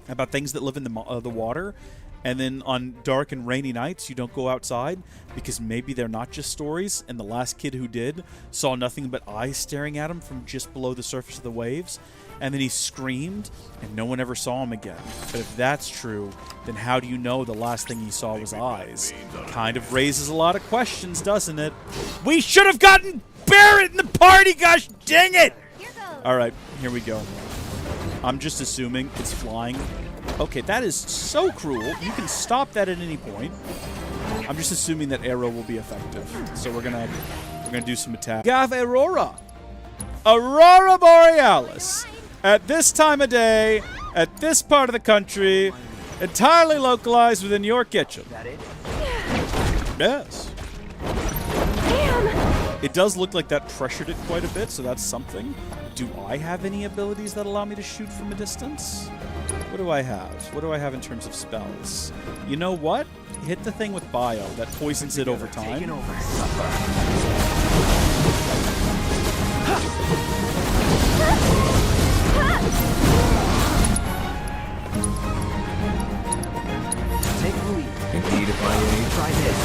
about things that live in the water. And then on dark and rainy nights, you don't go outside because maybe they're not just stories. And the last kid who did saw nothing but eyes staring at him from just below the surface of the waves. And then he screamed, and no one ever saw him again. But if that's true, then how do you know the last thing he saw was eyes? Kind of raises a lot of questions, doesn't it? We should have gotten Barrett in the party, gosh dang it! Alright, here we go. I'm just assuming it's flying. Okay, that is so cruel. You can stop that at any point. I'm just assuming that arrow will be effective. So we're gonna do some attack. We have Aurora Borealis. At this time of day, at this part of the country, entirely localized within your kitchen. Is that it? Yes. Damn! It does look like that pressured it quite a bit, so that's something. Do I have any abilities that allow me to shoot from a distance? What do I have? What do I have in terms of spells? You know what? Hit the thing with bio. That poisons it over time. Taking over. Take the lead. Indeed, if I were Try this.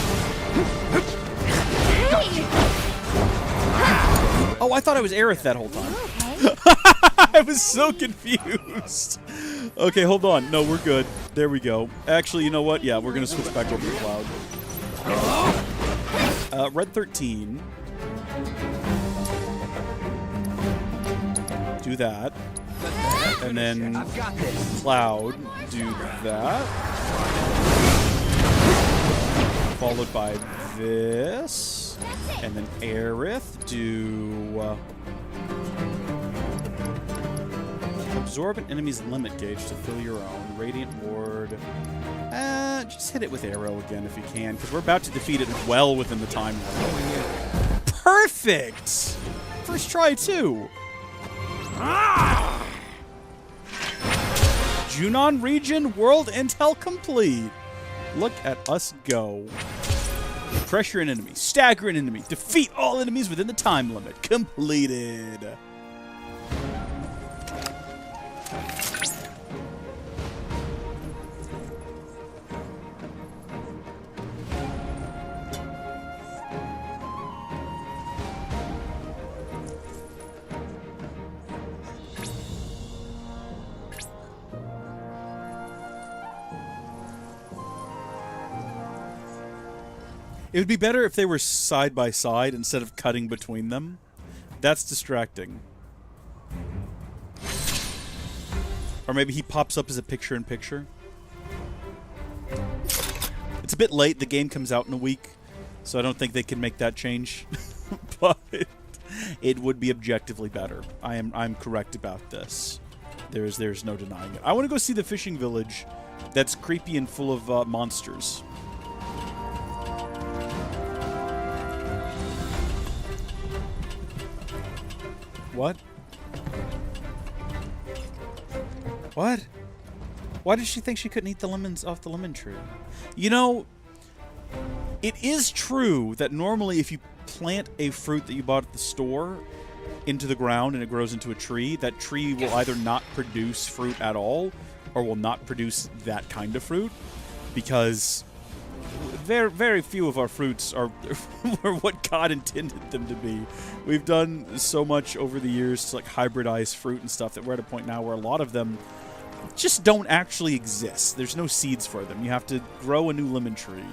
Oh, I thought I was Aerith that whole time. Okay. I was so confused. Okay, hold on. No, we're good. There we go. Actually, you know what? Yeah, we're going to switch back over to Cloud. Red 13. Do that. And then I've got this. Cloud. Do that. followed by this. And then Aerith, do... absorb an enemy's limit gauge to fill your own. Radiant Ward. Just hit it with arrow again if you can, because we're about to defeat it well within the time limit. Perfect! First try, too. Junon region world intel complete. Look at us go. Pressure an enemy, stagger an enemy, defeat all enemies within the time limit. Completed. It would be better if they were side by side instead of cutting between them. That's distracting. Or maybe he pops up as a picture-in-picture. It's a bit late. The game comes out in a week, so I don't think they can make that change. But it would be objectively better. I'm correct about this. There's no denying it. I want to go see the fishing village that's creepy and full of monsters. What? What? Why did she think she couldn't eat the lemons off the lemon tree? You know, it is true that normally if you plant a fruit that you bought at the store into the ground and it grows into a tree, that tree will either not produce fruit at all or will not produce that kind of fruit, because very, very few of our fruits are what God intended them to be. We've done so much over the years to like hybridize fruit and stuff that we're at a point now where a lot of them just don't actually exist. There's no seeds for them. You have to grow a new lemon tree,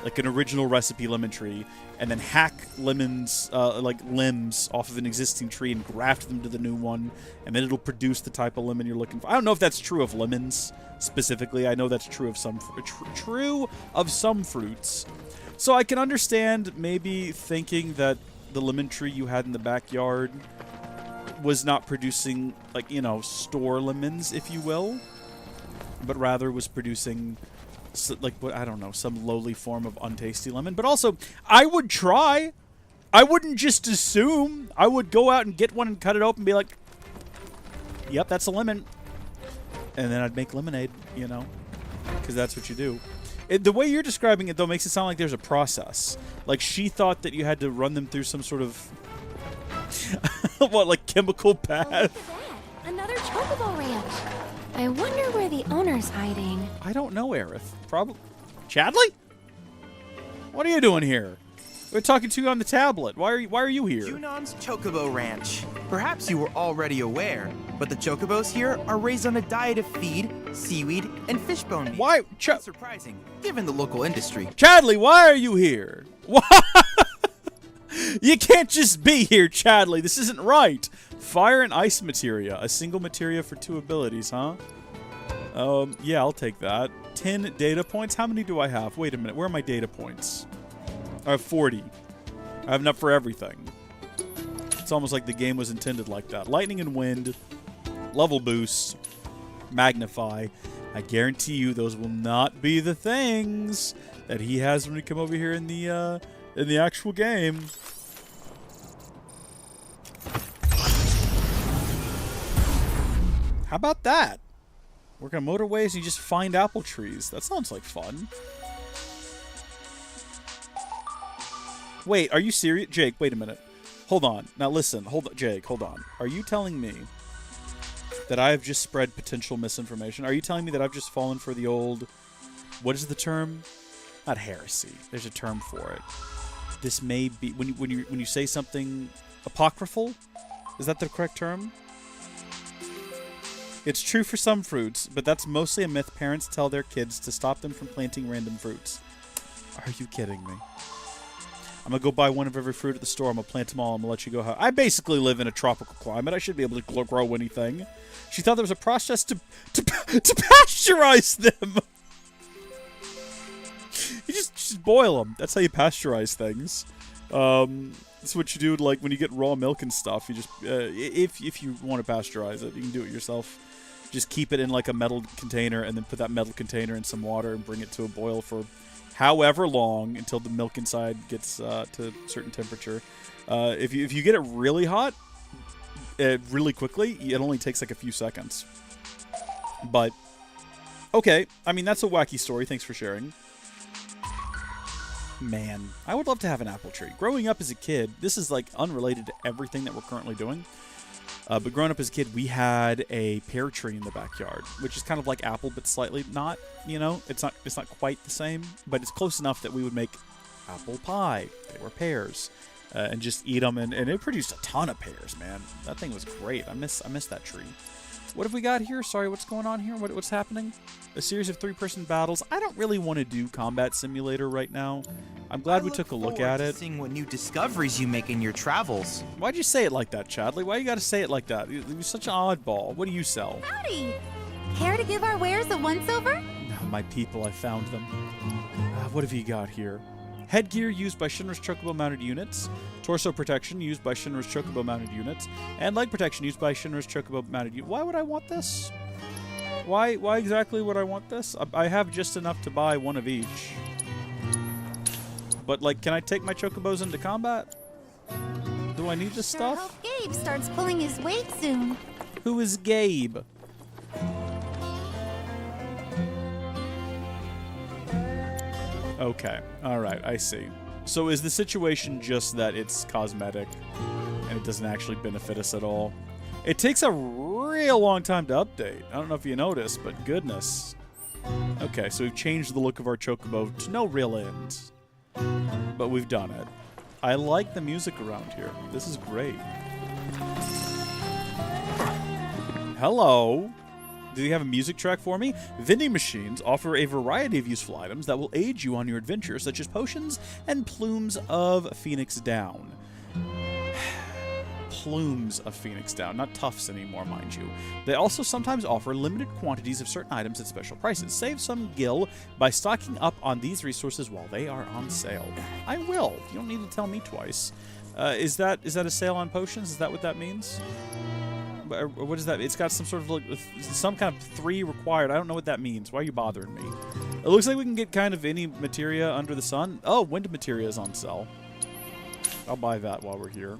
like an original recipe lemon tree, and then hack lemons, like limbs off of an existing tree and graft them to the new one, and then it'll produce the type of lemon you're looking for. I don't know if that's true of lemons specifically. I know that's true of some fruits. So I can understand maybe thinking that the lemon tree you had in the backyard was not producing, like, you know, store lemons, if you will, but rather was producing, like, what, I don't know, some lowly form of untasty lemon. But also, I would try. I wouldn't just assume. I would go out and get one and cut it open and be like, yep, that's a lemon. And then I'd make lemonade, you know, because that's what you do. The way you're describing it, though, makes it sound like there's a process. Like, she thought that you had to run them through some sort of, what, like chemical bath? Look at that. Another chocobo ranch. I wonder where the owner's hiding. I don't know, Aerith. Probably. Chadley? What are you doing here? We're talking to you on the tablet. Why are you here? Junon's Chocobo Ranch. Perhaps you were already aware, but the chocobos here are raised on a diet of feed, seaweed, and fishbone meat. Why? Not surprising, given the local industry. Chadley, why are you here? Why? You can't just be here, Chadley. This isn't right. Fire and ice materia. A single materia for 2 abilities, huh? Yeah, I'll take that. 10 data points. How many do I have? Wait a minute. Where are my data points? I have 40. I have enough for everything. It's almost like the game was intended like that. Lightning and wind, level boost, magnify. I guarantee you those will not be the things that he has when we come over here in the actual game. How about that? Work on motorways and you just find apple trees. That sounds like fun. Wait, are you serious? Jake, wait a minute. Hold on. Now listen, hold on. Jake, hold on. Are you telling me that I have just spread potential misinformation? Are you telling me that I've just fallen for the old... What is the term? Not heresy. There's a term for it. This may be... When you say something apocryphal? Is that the correct term? It's true for some fruits, but that's mostly a myth parents tell their kids to stop them from planting random fruits. Are you kidding me? I'm going to go buy one of every fruit at the store. I'm going to plant them all. I'm going to let you go. I basically live in a tropical climate. I should be able to grow anything. She thought there was a process to pasteurize them. You just boil them. That's how you pasteurize things. That's what you do, like, when you get raw milk and stuff. You just, if you want to pasteurize it, you can do it yourself. Just keep it in, like, a metal container, and then put that metal container in some water and bring it to a boil for however long until the milk inside gets to a certain temperature. If you get it really hot, really quickly, it only takes, like, a few seconds. But, okay. I mean, that's a wacky story. Thanks for sharing. Man, I would love to have an apple tree. Growing up as a kid, this is, like, unrelated to everything that we're currently doing. But growing up as a kid, we had a pear tree in the backyard, which is kind of like apple, but slightly not, you know? It's not quite the same, but it's close enough that we would make apple pie. They were pears. And just eat them, and it produced a ton of pears, man. That thing was great. I miss that tree. What have we got here? Sorry, what's going on here? What's happening? A series of 3-person battles. I don't really want to do Combat Simulator right now. I'm glad we took a look at it. Seeing what new discoveries you make in your travels. Why'd you say it like that, Chadley? Why you gotta say it like that? You're such an oddball. What do you sell? Howdy! Care to give our wares a once-over? My people, I found them. What have you got here? Headgear used by Shinra's Chocobo-mounted units. Torso protection used by Shinra's Chocobo-mounted units. And leg protection used by Shinra's Chocobo-mounted units. Why would I want this? Why exactly would I want this? I have just enough to buy one of each. But, like, can I take my Chocobos into combat? Do I need this stuff? Hope Gabe starts pulling his weight soon. Who is Gabe? Okay, alright, I see. So is the situation just that it's cosmetic and it doesn't actually benefit us at all? It takes a real long time to update. I don't know if you noticed, but goodness. Okay, so we've changed the look of our Chocobo to no real end. But we've done it. I like the music around here. This is great. Hello. Do you have a music track for me? Vending machines offer a variety of useful items that will aid you on your adventure, such as potions and plumes of Phoenix Down. Plumes of Phoenix Down, not tufts anymore, mind you. They also sometimes offer limited quantities of certain items at special prices. Save some gil by stocking up on these resources while they are on sale. I will. You don't need to tell me twice. Is that a sale on potions? Is that what that means? Or what is that? It's got some sort of, like, some kind of 3 required. I don't know what that means. Why are you bothering me? It looks like we can get kind of any materia under the sun. Oh, wind materia is on sale. I'll buy that while we're here.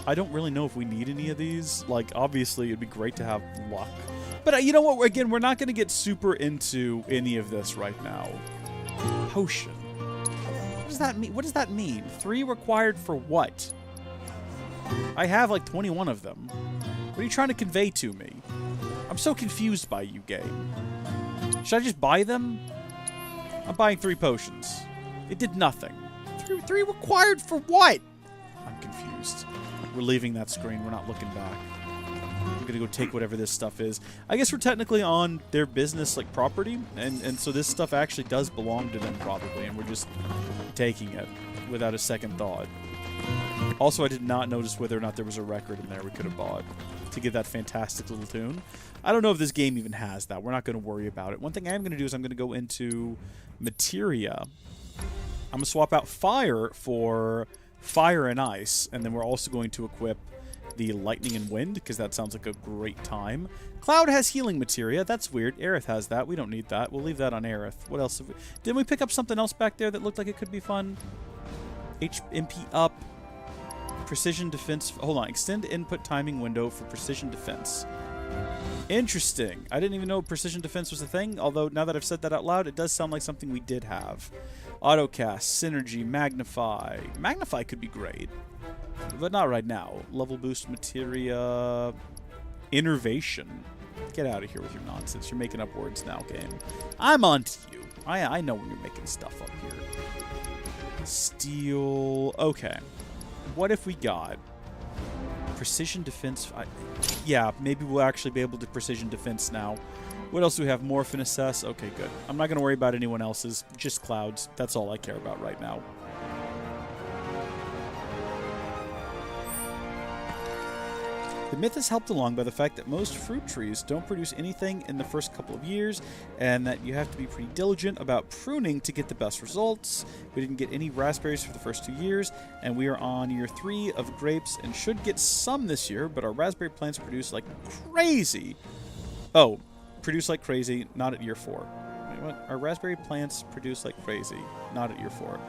I don't really know if we need any of these. Like, obviously, it'd be great to have luck. But you know what? Again, we're not going to get super into any of this right now. Potion. What does that mean? What does that mean? 3 required for what? I have like 21 of them. What are you trying to convey to me? I'm so confused by you, game. Should I just buy them? I'm buying 3 potions. It did nothing. 3 required for what? I'm confused. We're leaving that screen. We're not looking back. I'm gonna go take whatever this stuff is. I guess we're technically on their business, like, property, and so this stuff actually does belong to them probably, and we're just taking it without a second thought. Also, I did not notice whether or not there was a record in there we could have bought to get that fantastic little tune. I don't know if this game even has that. We're not going to worry about it. One thing I am going to do is I'm going to go into materia. I'm going to swap out fire for fire and ice, and then we're also going to equip the lightning and wind, because that sounds like a great time. Cloud has healing materia. That's weird. Aerith has that. We don't need that. We'll leave that on Aerith. What else have we... Didn't we pick up something else back there that looked like it could be fun? MP up. Precision defense. Hold on. Extend input timing window for precision defense. Interesting. I didn't even know precision defense was a thing, although now that I've said that out loud, it does sound like something we did have. Autocast, synergy, magnify. Magnify could be great, but not right now. Level boost materia. Innervation. Get out of here with your nonsense. You're making up words now, game. I'm on to you. I know when you're making stuff up here. Steel. Okay. What if we got precision defense? Yeah, maybe we'll actually be able to precision defense now. What else do we have? Morphin assess. Okay, good. I'm not going to worry about anyone else's. Just Cloud's. That's all I care about right now. The myth is helped along by the fact that most fruit trees don't produce anything in the first couple of years, and that you have to be pretty diligent about pruning to get the best results. We didn't get any raspberries for the first 2 years, and we are on year 3 of grapes and should get some this year, but our raspberry plants produce like crazy. Oh, produce like crazy, not at year 4. Wait, what? Our raspberry plants produce like crazy, not at year 4.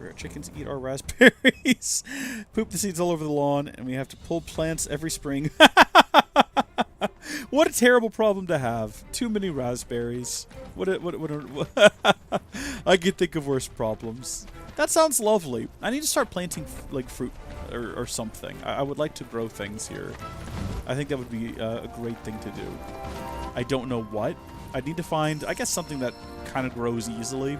Our chickens eat our raspberries, poop the seeds all over the lawn, and we have to pull plants every spring. What a terrible problem to have. Too many raspberries. I could think of worse problems. That sounds lovely. I need to start planting like fruit or something. I would like to grow things here. I think that would be a great thing to do. I don't know what. I need to find, I guess, something that kind of grows easily,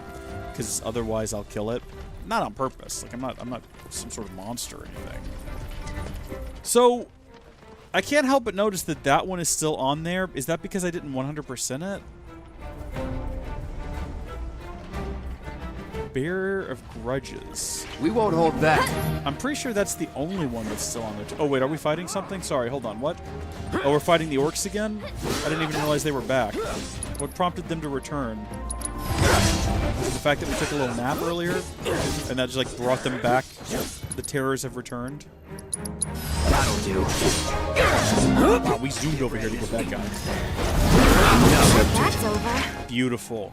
because otherwise I'll kill it. Not on purpose. Like I'm not some sort of monster or anything. So I can't help but notice that that one is still on there. Is that because I didn't 100% it? Bearer of Grudges. We won't hold that. I'm pretty sure that's the only one that's still on there. Oh wait, are we fighting something? Sorry, hold on. What? Oh, we're fighting the orcs again? I didn't even realize they were back. What prompted them to return? The fact that we took a little nap earlier, and that just like brought them back. The terrors have returned. That'll do. Wow, we zoomed over here to get that guy. That's over. Beautiful.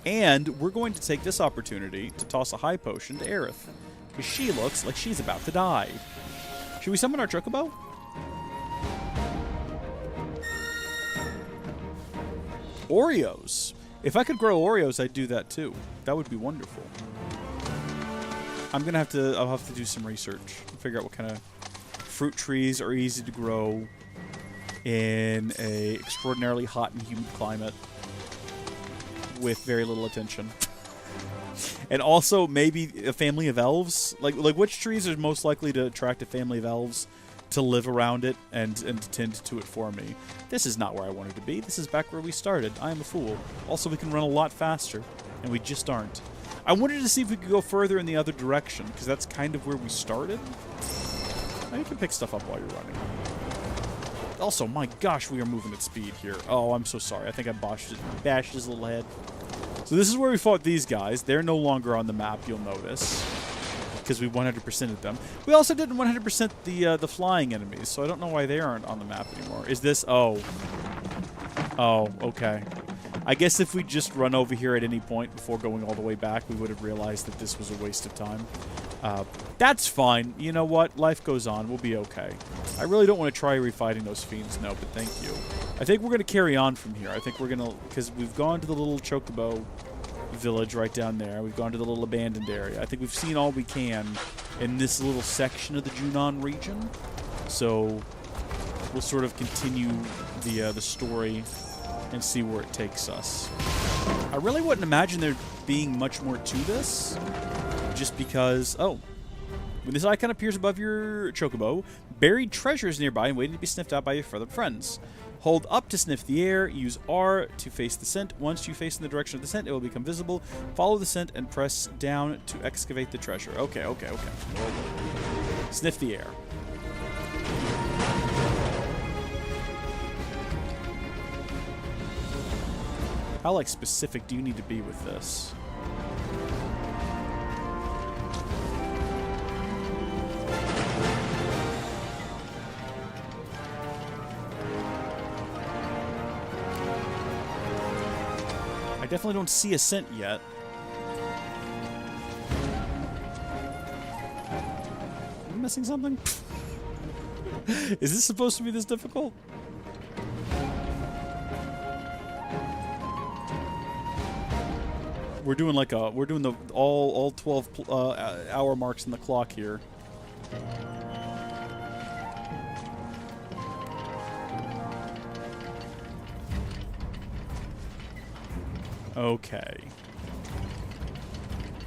And we're going to take this opportunity to toss a high potion to Aerith, because she looks like she's about to die. Should we summon our Chocobo? Oreos. If I could grow Oreos, I'd do that too. That would be wonderful. I'll have to do some research and figure out what kind of fruit trees are easy to grow in a extraordinarily hot and humid climate with very little attention. And also maybe a family of elves. Like which trees are most likely to attract a family of elves to live around it and tend to it for me. This is not where I wanted to be. This is back where we started. I am a fool. Also, we can run a lot faster, and we just aren't. I wanted to see if we could go further in the other direction, because that's kind of where we started. Now you can pick stuff up while you're running. Also, my gosh, we are moving at speed here. Oh, I'm so sorry. I think I bashed his little head. So this is where we fought these guys. They're no longer on the map, you'll notice, because we 100%ed them. We also didn't 100% the flying enemies, so I don't know why they aren't on the map anymore. Is this... Oh, okay. I guess if we just run over here at any point before going all the way back, we would have realized that this was a waste of time. That's fine. You know what? Life goes on. We'll be okay. I really don't want to try refighting those fiends, no, but thank you. I think we're going to carry on from here. I think we're going to... Because we've gone to the little Chocobo village right down there. We've gone to the little abandoned area. I think we've seen all we can in this little section of the Junon region. So we'll sort of continue the story and see where it takes us. I really wouldn't imagine there being much more to this, just because... Oh, when this icon appears above your Chocobo, buried treasure is nearby and waiting to be sniffed out by your feathered friends. Hold up to sniff the air, use R to face the scent. Once you face in the direction of the scent, it will become visible. Follow the scent and press down to excavate the treasure. Okay. Sniff the air. How, like, specific do you need to be with this? I definitely don't see a scent yet. Am I missing something? Is this supposed to be this difficult? We're doing like the all 12 hour marks in the clock here. Okay.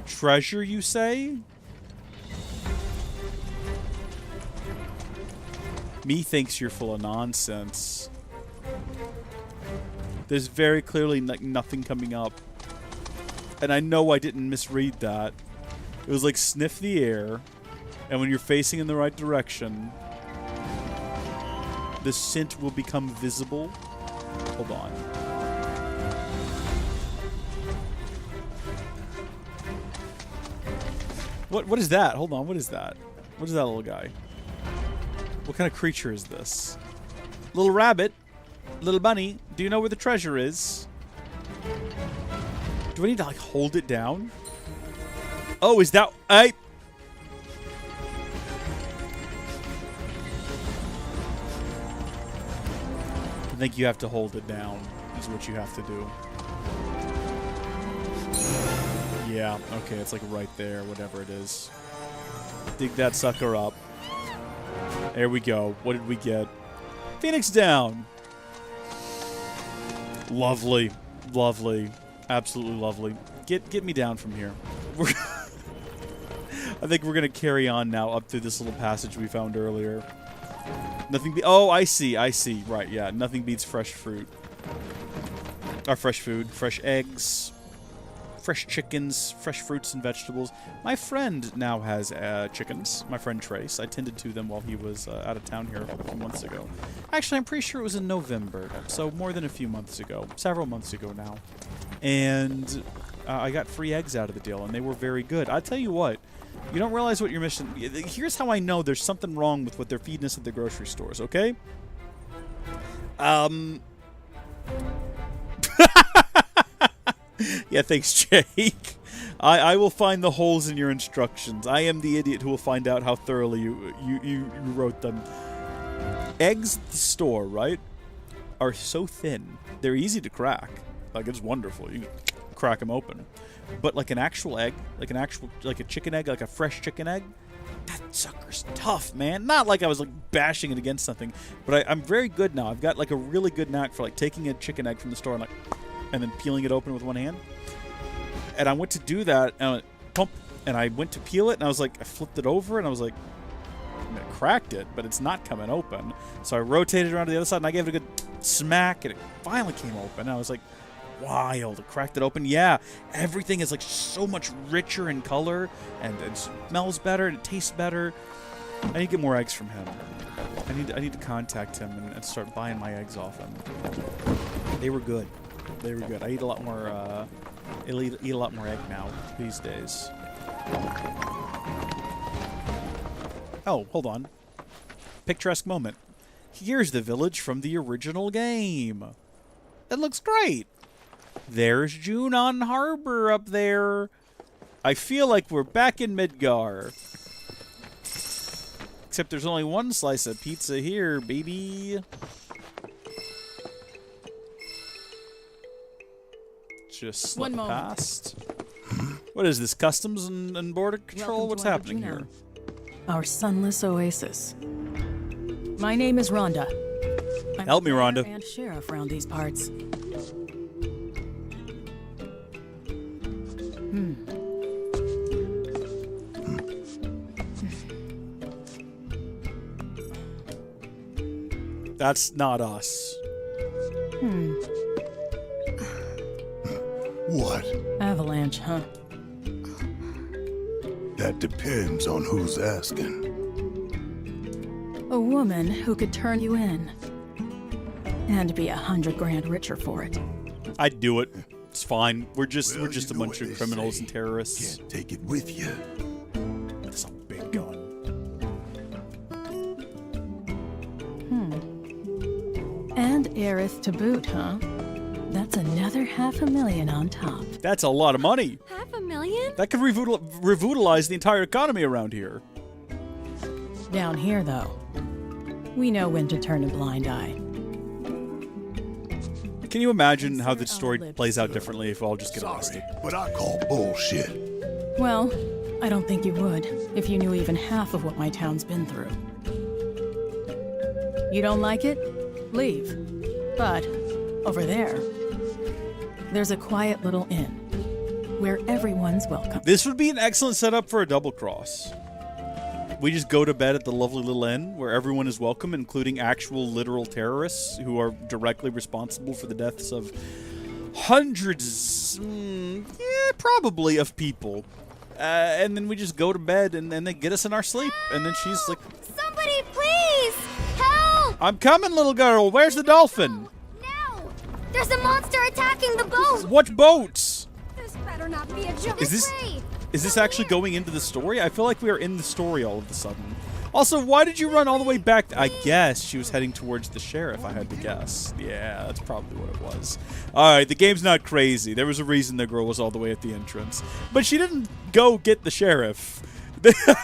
Treasure, you say? Me thinks you're full of nonsense. There's very clearly like nothing coming up. And I know I didn't misread that. It was like sniff the air, and when you're facing in the right direction, the scent will become visible. Hold on. What is that? Hold on, what is that? What is that little guy? What kind of creature is this? Little rabbit, little bunny, do you know where the treasure is? Do I need to like hold it down? Oh, is that I think you have to hold it down, is what you have to do. Yeah, okay, it's like right there, whatever it is. Dig that sucker up. There we go. What did we get? Phoenix down. Lovely. Lovely. Absolutely lovely. Get me down from here. I think we're going to carry on now up through this little passage we found earlier. Oh, I see. Right, yeah. Nothing beats fresh fruit. Or fresh food. Fresh eggs. Fresh chickens. Fresh fruits and vegetables. My friend now has chickens. My friend Trace. I tended to them while he was out of town here a few months ago. Actually, I'm pretty sure it was in November. So more than a few months ago. Several months ago now. And I got free eggs out of the deal, and they were very good. I'll tell you what. You don't realize what you're missing. Here's how I know there's something wrong with what they're feeding us at the grocery stores, okay? Yeah, thanks, Jake. I will find the holes in your instructions. I am the idiot who will find out how thoroughly you wrote them. Eggs at the store, right, are so thin. They're easy to crack. Like, it's wonderful. You can crack them open. But like an actual egg, like a chicken egg, like a fresh chicken egg, that sucker's tough, man. Not like I was like bashing it against something, but I'm very good now. I've got like a really good knack for like taking a chicken egg from the store and then peeling it open with one hand. And I went to do that, and I went, pump, and I went to peel it, and I was like, I flipped it over, and I was like, I cracked it, but it's not coming open. So I rotated around to the other side, and I gave it a good smack, and it finally came open. And I was like, wild. I cracked it open. Yeah, everything is like so much richer in color, and it smells better, and it tastes better. I need to get more eggs from him. I need to contact him and start buying my eggs off him. They were good. They were good. I eat a lot more. I eat a lot more egg now these days. Oh, hold on. Picturesque moment. Here's the village from the original game. It looks great. There's Junon Harbor up there. I feel like we're back in Midgar. Except there's only one slice of pizza here, baby. Just slip past. What is this, Customs and Border Control? What's happening here? Our sunless oasis. My name is Rhonda. I'm Help me, Rhonda. And sheriff around these parts. That's not us. What? Avalanche, huh? That depends on who's asking. A woman who could turn you in. And be 100 grand richer for it. I'd do it. It's fine. We're just Well, a you know bunch what of they criminals say. and terrorists. Can't take it with you. That's a big gun. And heiress to boot, huh? That's another $500,000 on top. That's a lot of money. $500,000? That could revitalize the entire economy around here. Down here, though, we know when to turn a blind eye. Can you imagine how the story plays out differently if we all just get arrested? Sorry, but I call bullshit. Well, I don't think you would if you knew even half of what my town's been through. You don't like it? Leave. But over there's a quiet little inn where everyone's welcome. This would be an excellent setup for a double cross. We just go to bed at the lovely little inn where everyone is welcome, including actual literal terrorists who are directly responsible for the deaths of hundreds, probably, of people. and then we just go to bed, and then they get us in our sleep. And then she's like, Somebody, please! Help! I'm coming, little girl. Where's the dolphin? Now! There's a monster attacking the boat! What boats? This better not be a joke. Is this- way. Is this actually going into the story? I feel like we are in the story all of a sudden. Also, why did you run all the way back? I guess she was heading towards the sheriff, I had to guess. Yeah, that's probably what it was. Alright, the game's not crazy. There was a reason the girl was all the way at the entrance. But she didn't go get the sheriff.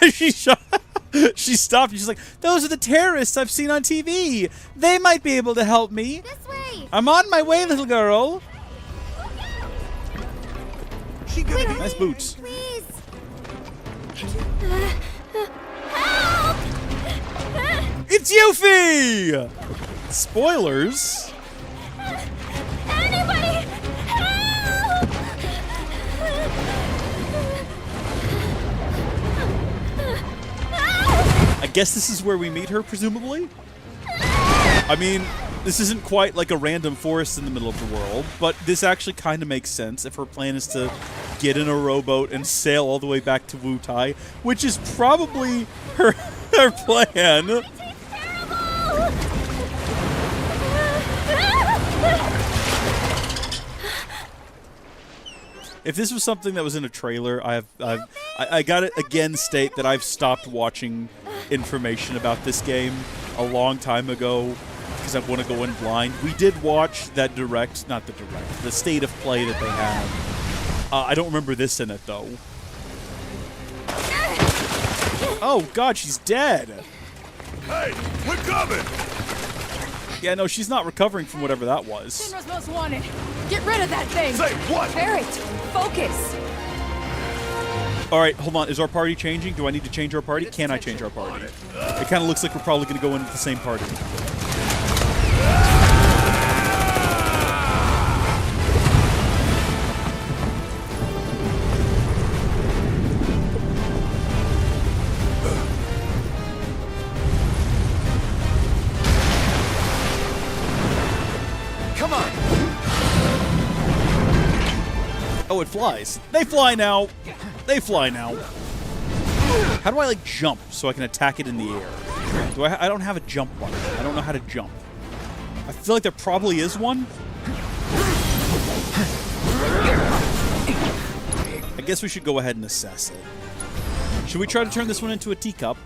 She stopped and she's like, those are the terrorists I've seen on TV. They might be able to help me. This way! I'm on my way, little girl. Nice boots. Please! It's Yuffie! Spoilers. Anybody! Help! I guess this is where we meet her, presumably? I mean, this isn't quite like a random forest in the middle of the world, but this actually kind of makes sense if her plan is to get in a rowboat and sail all the way back to Wutai, which is probably her plan. If this was something that was in a trailer, I gotta again state that I've stopped watching information about this game a long time ago because I want to go in blind. We did watch that the state of play that they had. I don't remember this in it though. Oh God, she's dead. Hey, we're coming! Yeah, no, she's not recovering from whatever that was. Shinra's most wanted. Get rid of that thing. Say what? Barrett, focus. All right, hold on. Is our party changing? Do I need to change our party? Can I change our party? It kind of looks like we're probably going to go into the same party. Come on! Oh, it flies. They fly now. They fly now. How do I, like, jump so I can attack it in the air? I don't have a jump button. I don't know how to jump. I feel like there probably is one. I guess we should go ahead and assess it. Should we try to turn this one into a teacup?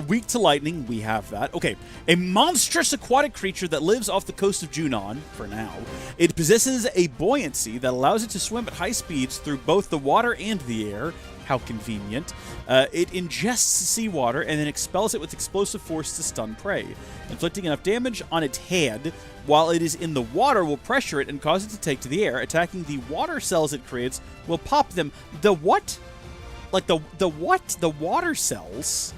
Weak to lightning, we have that. Okay, a monstrous aquatic creature that lives off the coast of Junon, for now. It possesses a buoyancy that allows it to swim at high speeds through both the water and the air. How convenient. It ingests seawater and then expels it with explosive force to stun prey. Inflicting enough damage on its head while it is in the water will pressure it and cause it to take to the air. Attacking the water cells it creates will pop them. The what? Like the what? The water cells?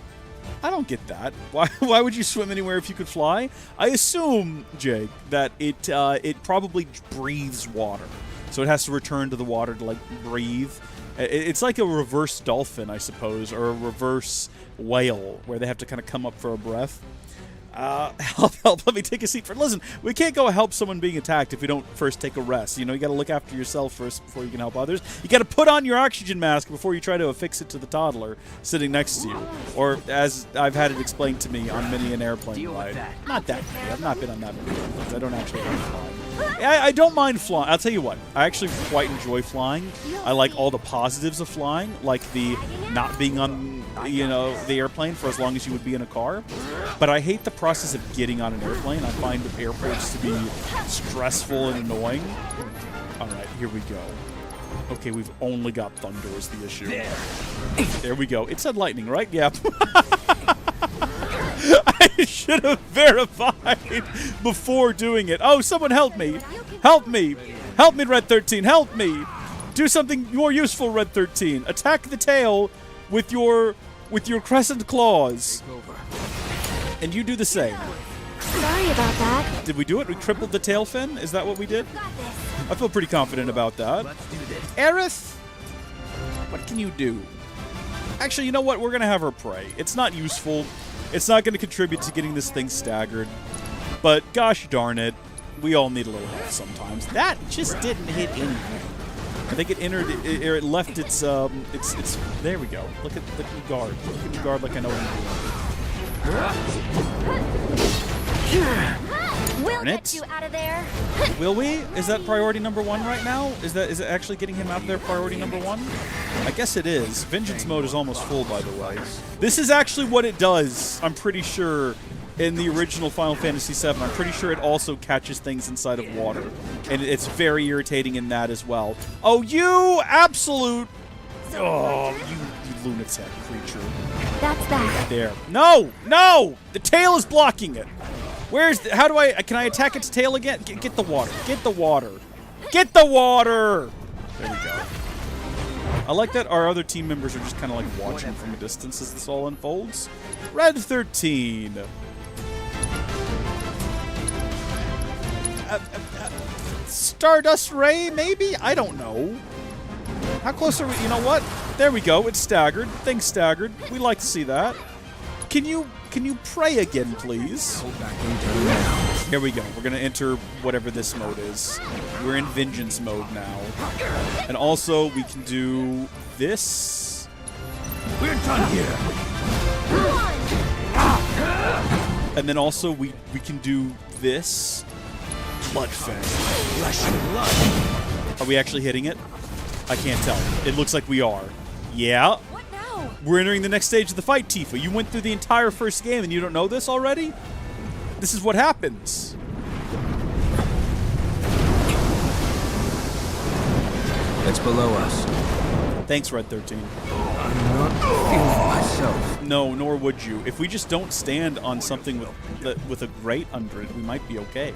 I don't get that. Why would you swim anywhere if you could fly? I assume, Jake, that it probably breathes water. So it has to return to the water to, like, breathe. It's like a reverse dolphin, I suppose, or a reverse whale, where they have to kind of come up for a breath. Help, let me take a seat for... Listen, we can't go help someone being attacked if we don't first take a rest. You know, you got to look after yourself first before you can help others. You got to put on your oxygen mask before you try to affix it to the toddler sitting next to you. Or, as I've had it explained to me on many an airplane ride. Not that many. I've not been on that many airplanes. I don't actually like flying. I don't mind flying. I'll tell you what. I actually quite enjoy flying. I like all the positives of flying, like the not being on, the airplane for as long as you would be in a car. But I hate the process of getting on an airplane. I find airports to be stressful and annoying. All right, here we go. Okay, we've only got thunder as the issue. There we go. It said lightning, right? Yeah. I should have verified before doing it. Oh, someone help me. Help me. Help me, Red 13. Help me. Do something more useful, Red 13. Attack the tail with your crescent claws. And you do the same. Sorry about that. Did we do it? We tripled the tail fin? Is that what we did? I feel pretty confident about that. Aerith, what can you do? Actually, you know what? We're going to have her pray. It's not useful. It's not going to contribute to getting this thing staggered. But gosh darn it, we all need a little help sometimes. That just didn't hit anything. I think it entered, or it left its, there we go. Look at me guard. Look at me guard like I know what I'm doing. We'll Darn get it. you out of there. Will we? Is that priority number 1 right now? Is it actually getting him out there priority number 1? I guess it is. Vengeance mode is almost full, by the way. This is actually what it does, I'm pretty sure, in the original Final Fantasy VII. I'm pretty sure it also catches things inside of water. And it's very irritating in that as well. Oh, you absolute... Oh, you lunatic creature. That's that. There. No! No! The tail is blocking it. Where's the, how do I, can I attack its tail again? Get the water. Get the water. Get the water! There we go. I like that our other team members are just kind of like watching from a distance as this all unfolds. Red 13. Stardust Ray, maybe? I don't know. How close are we? You know what? There we go. It's staggered. Things staggered. We like to see that. Can you pray again, please? Here we go. We're going to enter whatever this mode is. We're in Vengeance mode now. And also, we can do this. We're done here. And then also, we can do this. Bloodfang. Flesh and blood. Are we actually hitting it? I can't tell. It looks like we are. Yeah. What now? We're entering the next stage of the fight, Tifa. You went through the entire first game and you don't know this already? This is what happens. It's below us. Thanks, Red 13. I'm not feeling myself. No, nor would you. If we just don't stand on something with a grate under it, we might be okay.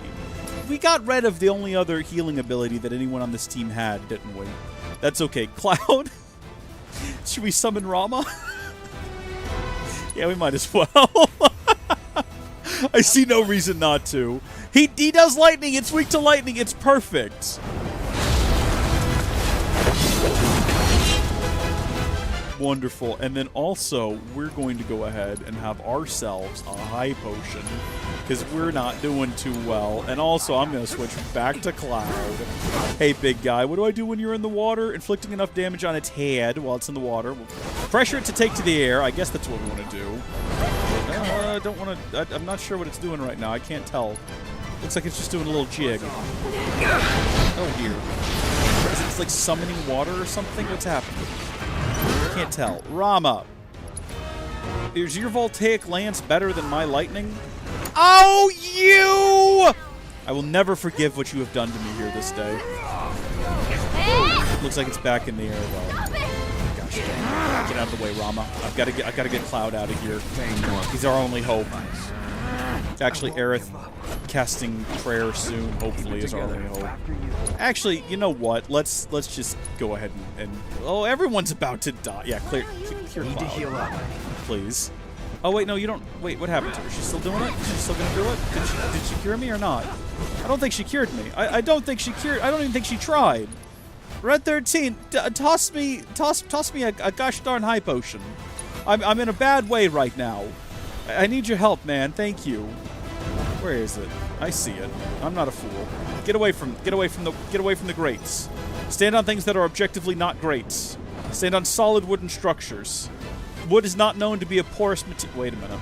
We got rid of the only other healing ability that anyone on this team had, didn't we? That's okay. Cloud? Should we summon Rama? Yeah, we might as well. I see no reason not to. He does lightning. It's weak to lightning. It's perfect. Wonderful. And then also, we're going to go ahead and have ourselves a high potion because we're not doing too well. And also, I'm going to switch back to Cloud. Hey, big guy, what do I do when you're in the water? Inflicting enough damage on its head while it's in the water. Pressure it to take to the air. I guess that's what we want to do. I don't want to... I'm not sure what it's doing right now. I can't tell. Looks like it's just doing a little jig. Oh, dear. Is it like summoning water or something? What's happening? Can't tell. Rama. Is your voltaic lance better than my lightning? Oh, you! I will never forgive what you have done to me here this day. Looks like it's back in the air, though. Gosh dang it. Get out of the way, Rama. I've got to get Cloud out of here. He's our only hope. Actually, Aerith casting prayer soon, hopefully, is our only hope. Actually, you know what? Let's just go ahead and oh, everyone's about to die. Yeah, clear Cloud. To heal up. Please. Oh wait, no, you don't. Wait, what happened to her? She's still doing it? She's still gonna do it? Did she cure me or not? I don't think she cured me. I don't think she cured. I don't even think she tried. Red 13, toss me a gosh darn high potion. I'm in a bad way right now. I need your help, man. Thank you. Where is it? I see it. I'm not a fool. Get away from the grates. Stand on things that are objectively not grates. Stand on solid wooden structures. Wood is not known to be a porous material. Wait a minute.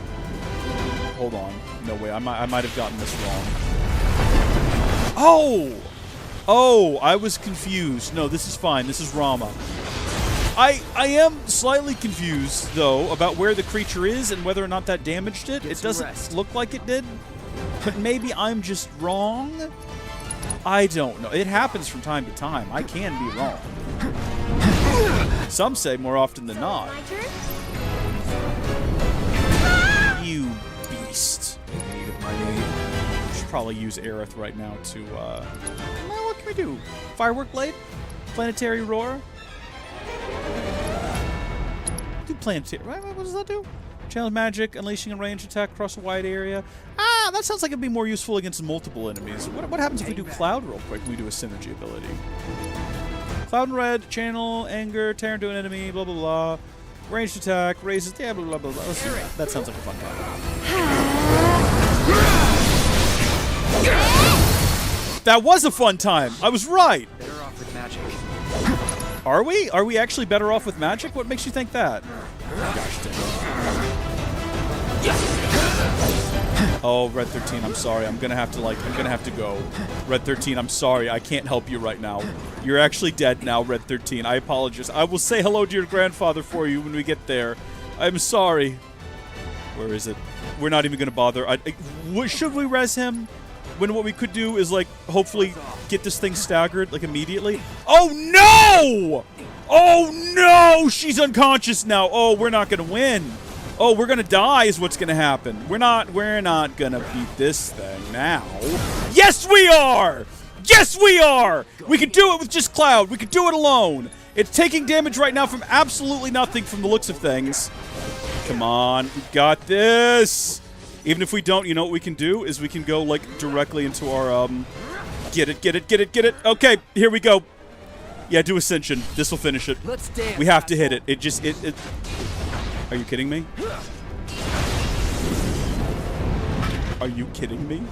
Hold on. No way. I might have gotten this wrong. Oh, I was confused. No, this is fine. This is Rama. I am slightly confused, though, about where the creature is and whether or not that damaged it. It doesn't look like it did, but maybe I'm just wrong? I don't know. It happens from time to time. I can be wrong. Some say more often than not. My turn? You beast. I should probably use Aerith right now to, well, what can we do? Firework Blade? Planetary Roar? Do planetary. What does that do? Challenge magic, unleashing a ranged attack across a wide area. Ah, that sounds like it'd be more useful against multiple enemies. What happens if we do Cloud real quick and we do a synergy ability? Cloud and Red, channel, anger, tear into an enemy, blah, blah, blah. Ranged attack, raises, yeah, blah, blah, blah, blah. Let's do that. That sounds like a fun time. That was a fun time. I was right. Better off with magic. Are we? Are we actually better off with magic? What makes you think that? Gosh dang it. Oh, Red 13, I'm sorry. I'm gonna have to go. Red 13, I'm sorry. I can't help you right now. You're actually dead now, Red 13. I apologize. I will say hello to your grandfather for you when we get there. I'm sorry. Where is it? We're not even gonna bother. Should we res him? When what we could do is, like, hopefully get this thing staggered, like, immediately. Oh, no! Oh, no! She's unconscious now. Oh, we're not gonna win. Oh, we're gonna die is what's gonna happen. We're not gonna beat this thing now. Yes, we are! Yes, we are! We can do it with just Cloud. We can do it alone. It's taking damage right now from absolutely nothing from the looks of things. Come on. We got this. Even if we don't, you know what we can do? Is we can go, like, directly into our, Get it. Okay, here we go. Yeah, do Ascension. This'll finish it. Let's dance. We have to hit it. It. Are you kidding me? Are you kidding me?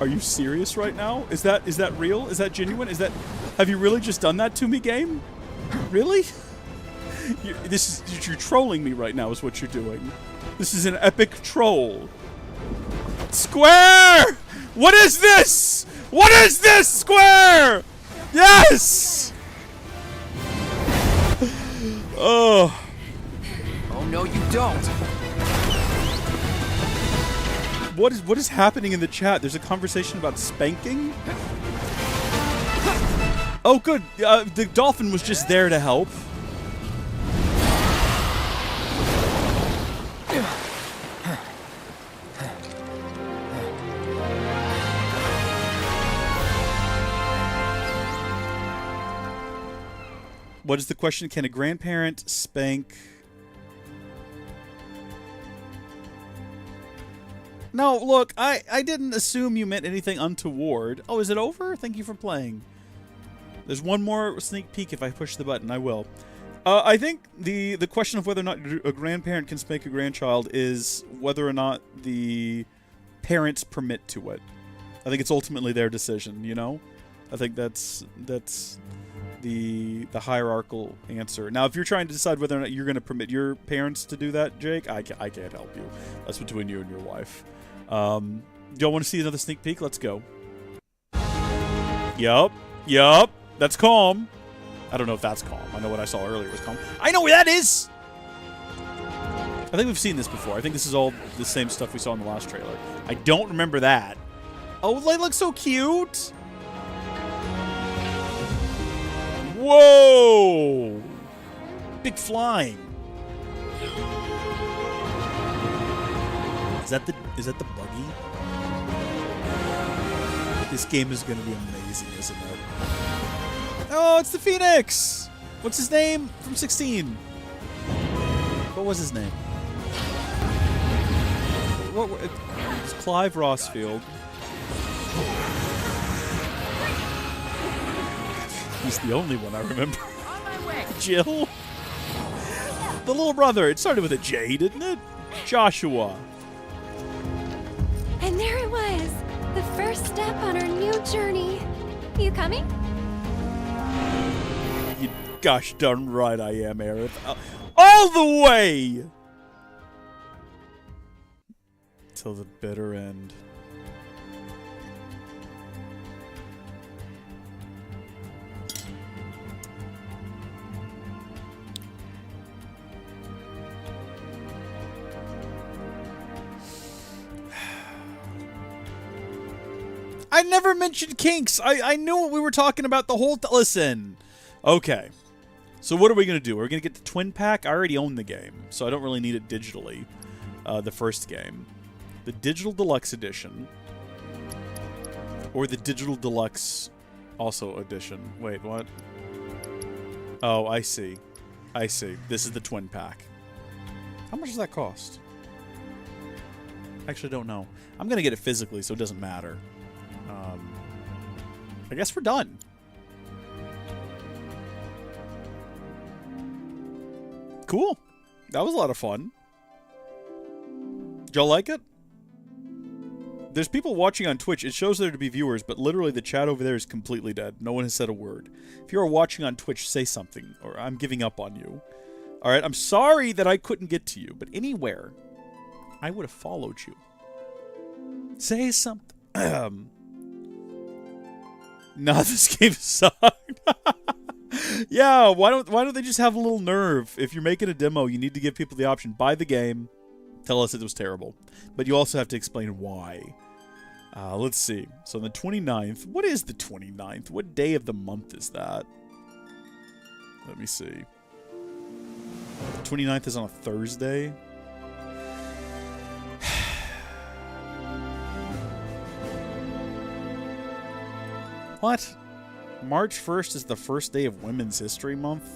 Are you serious right now? Is that real? Is that genuine? Have you really just done that to me, game? Really? You're trolling me right now is what you're doing. This is an epic troll. Square! What is this? What is this, Square? Yes! Oh. Oh, no, you don't. What is happening in the chat? There's a conversation about spanking? Oh, good. The dolphin was just there to help. What is the question? Can a grandparent spank? No, look, I didn't assume you meant anything untoward. Oh, is it over? Thank you for playing. There's one more sneak peek if I push the button. I will. I think the question of whether or not a grandparent can spank a grandchild is whether or not the parents permit to it. I think it's ultimately their decision, you know? I think that's the hierarchical answer. Now, if you're trying to decide whether or not you're going to permit your parents to do that, Jake, I can't help you. That's between you and your wife. Y'all want to see another sneak peek? Let's go. Yup. That's calm. I don't know if that's calm. I know what I saw earlier was calm. I know where that is! I think we've seen this before. I think this is all the same stuff we saw in the last trailer. I don't remember that. Oh, they look so cute! Whoa! Big flying. Is that the buggy? This game is gonna be amazing, isn't it? Oh, it's the Phoenix! What's his name? From 16. What was his name? It's Clive Rossfield. He's the only one I remember. On my way. Jill? The little brother. It started with a J, didn't it? Joshua. And there it was, the first step on our new journey. You coming? You gosh darn right I am, Aerith. All the way! Till the bitter end. I never mentioned kinks. I knew what we were talking about the whole listen. Okay. So what are we going to do? We're going to get the twin pack. I already own the game, so I don't really need it digitally. The first game. The Digital Deluxe Edition. Or the Digital Deluxe also edition. Wait, what? Oh, I see. I see. This is the twin pack. How much does that cost? Actually, don't know. I'm going to get it physically, so it doesn't matter. I guess we're done. Cool. That was a lot of fun. Did y'all like it? there's people watching on Twitch. It shows there to be viewers, but literally the chat over there is completely dead. No one has said a word. If you are watching on Twitch, say something, or I'm giving up on you. All right, I'm sorry that I couldn't get to you, but anywhere, I would have followed you. Say something. No, this game sucked. Yeah, why don't they just have a little nerve? If you're making a demo, you need to give people the option: buy the game, tell us it was terrible, but you also have to explain why. Let's see. So on the 29th, what is the 29th? What day of the month is that? Let me see. The 29th is on a Thursday. What? March 1st is the first day of Women's History Month?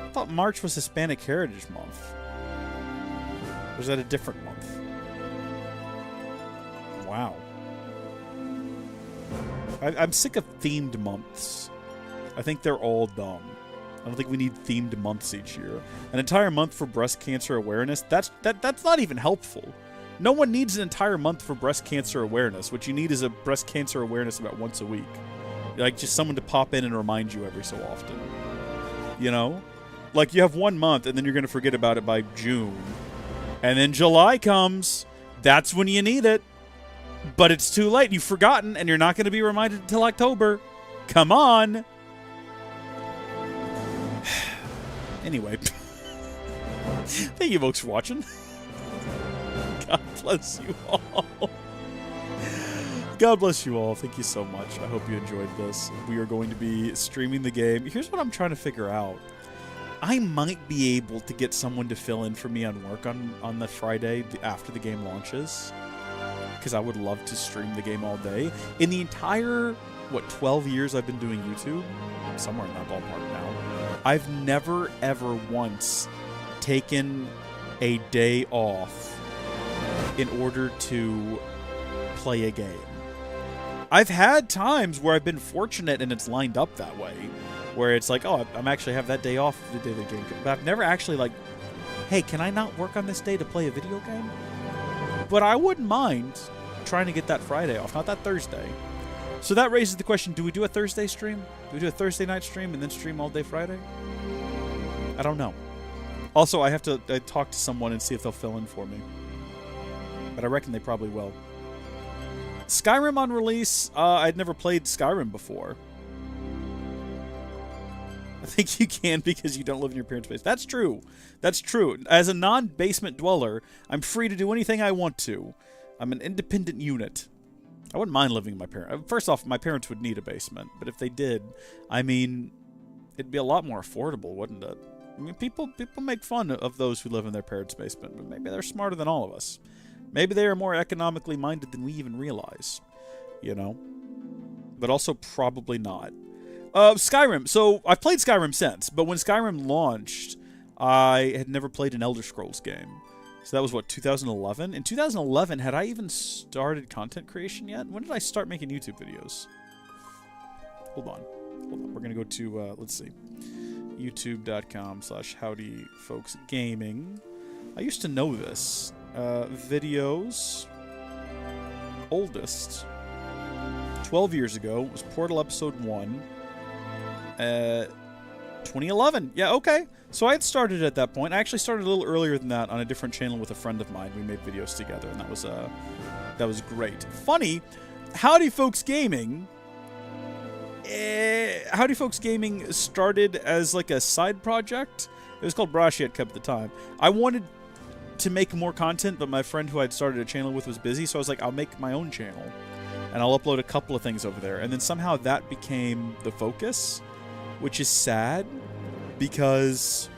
I thought March was Hispanic Heritage Month. Or is that a different month? Wow. I'm sick of themed months. I think they're all dumb. I don't think we need themed months each year. An entire month for breast cancer awareness? That's not even helpful. No one needs an entire month for breast cancer awareness. What you need is a breast cancer awareness about once a week. Like, just someone to pop in and remind you every so often. You know? Like, you have 1 month, and then you're going to forget about it by June. And then July comes. That's when you need it. But it's too late. You've forgotten, and you're not going to be reminded until October. Come on! Anyway. Thank you folks for watching. God bless you all. God bless you all. Thank you so much. I hope you enjoyed this. We are going to be streaming the game. Here's what I'm trying to figure out. I might be able to get someone to fill in for me on work on the Friday after the game launches. Because I would love to stream the game all day. In the entire, 12 years I've been doing YouTube? Somewhere in that ballpark now. I've never, ever once taken a day off in order to play a game. I've had times where I've been fortunate and it's lined up that way, where it's like, oh, I'm actually have that day off the day the game comes. But I've never actually like, hey, can I not work on this day to play a video game? But I wouldn't mind trying to get that Friday off, not that Thursday. So that raises the question, do we do a Thursday stream? Do we do a Thursday night stream and then stream all day Friday? I don't know. Also, I have to talk to someone and see if they'll fill in for me. But I reckon they probably will. Skyrim on release. I'd never played Skyrim before. I think you can because you don't live in your parents' basement. That's true. That's true. As a non-basement dweller, I'm free to do anything I want to. I'm an independent unit. I wouldn't mind living in my parents. First off, my parents would need a basement. But if they did, I mean, it'd be a lot more affordable, wouldn't it? I mean, people make fun of those who live in their parents' basement, but maybe they're smarter than all of us. Maybe they are more economically minded than we even realize, you know? But also probably not. Skyrim. So, I've played Skyrim since, but when Skyrim launched, I had never played an Elder Scrolls game. So that was, 2011? In 2011, had I even started content creation yet? When did I start making YouTube videos? Hold on. We're going to go to, let's see. YouTube.com/Howdy Folks Gaming. I used to know this. Videos. Oldest. 12 years ago was Portal Episode 1. 2011. Yeah, okay. So I had started at that point. I actually started a little earlier than that on a different channel with a friend of mine. We made videos together, and that was great. Funny, Howdy Folks Gaming. Howdy Folks Gaming started as like a side project. It was called Brashiat Cup at the time. I wanted to make more content, but my friend who I'd started a channel with was busy, so I was like, I'll make my own channel. And I'll upload a couple of things over there. And then somehow that became the focus, which is sad, because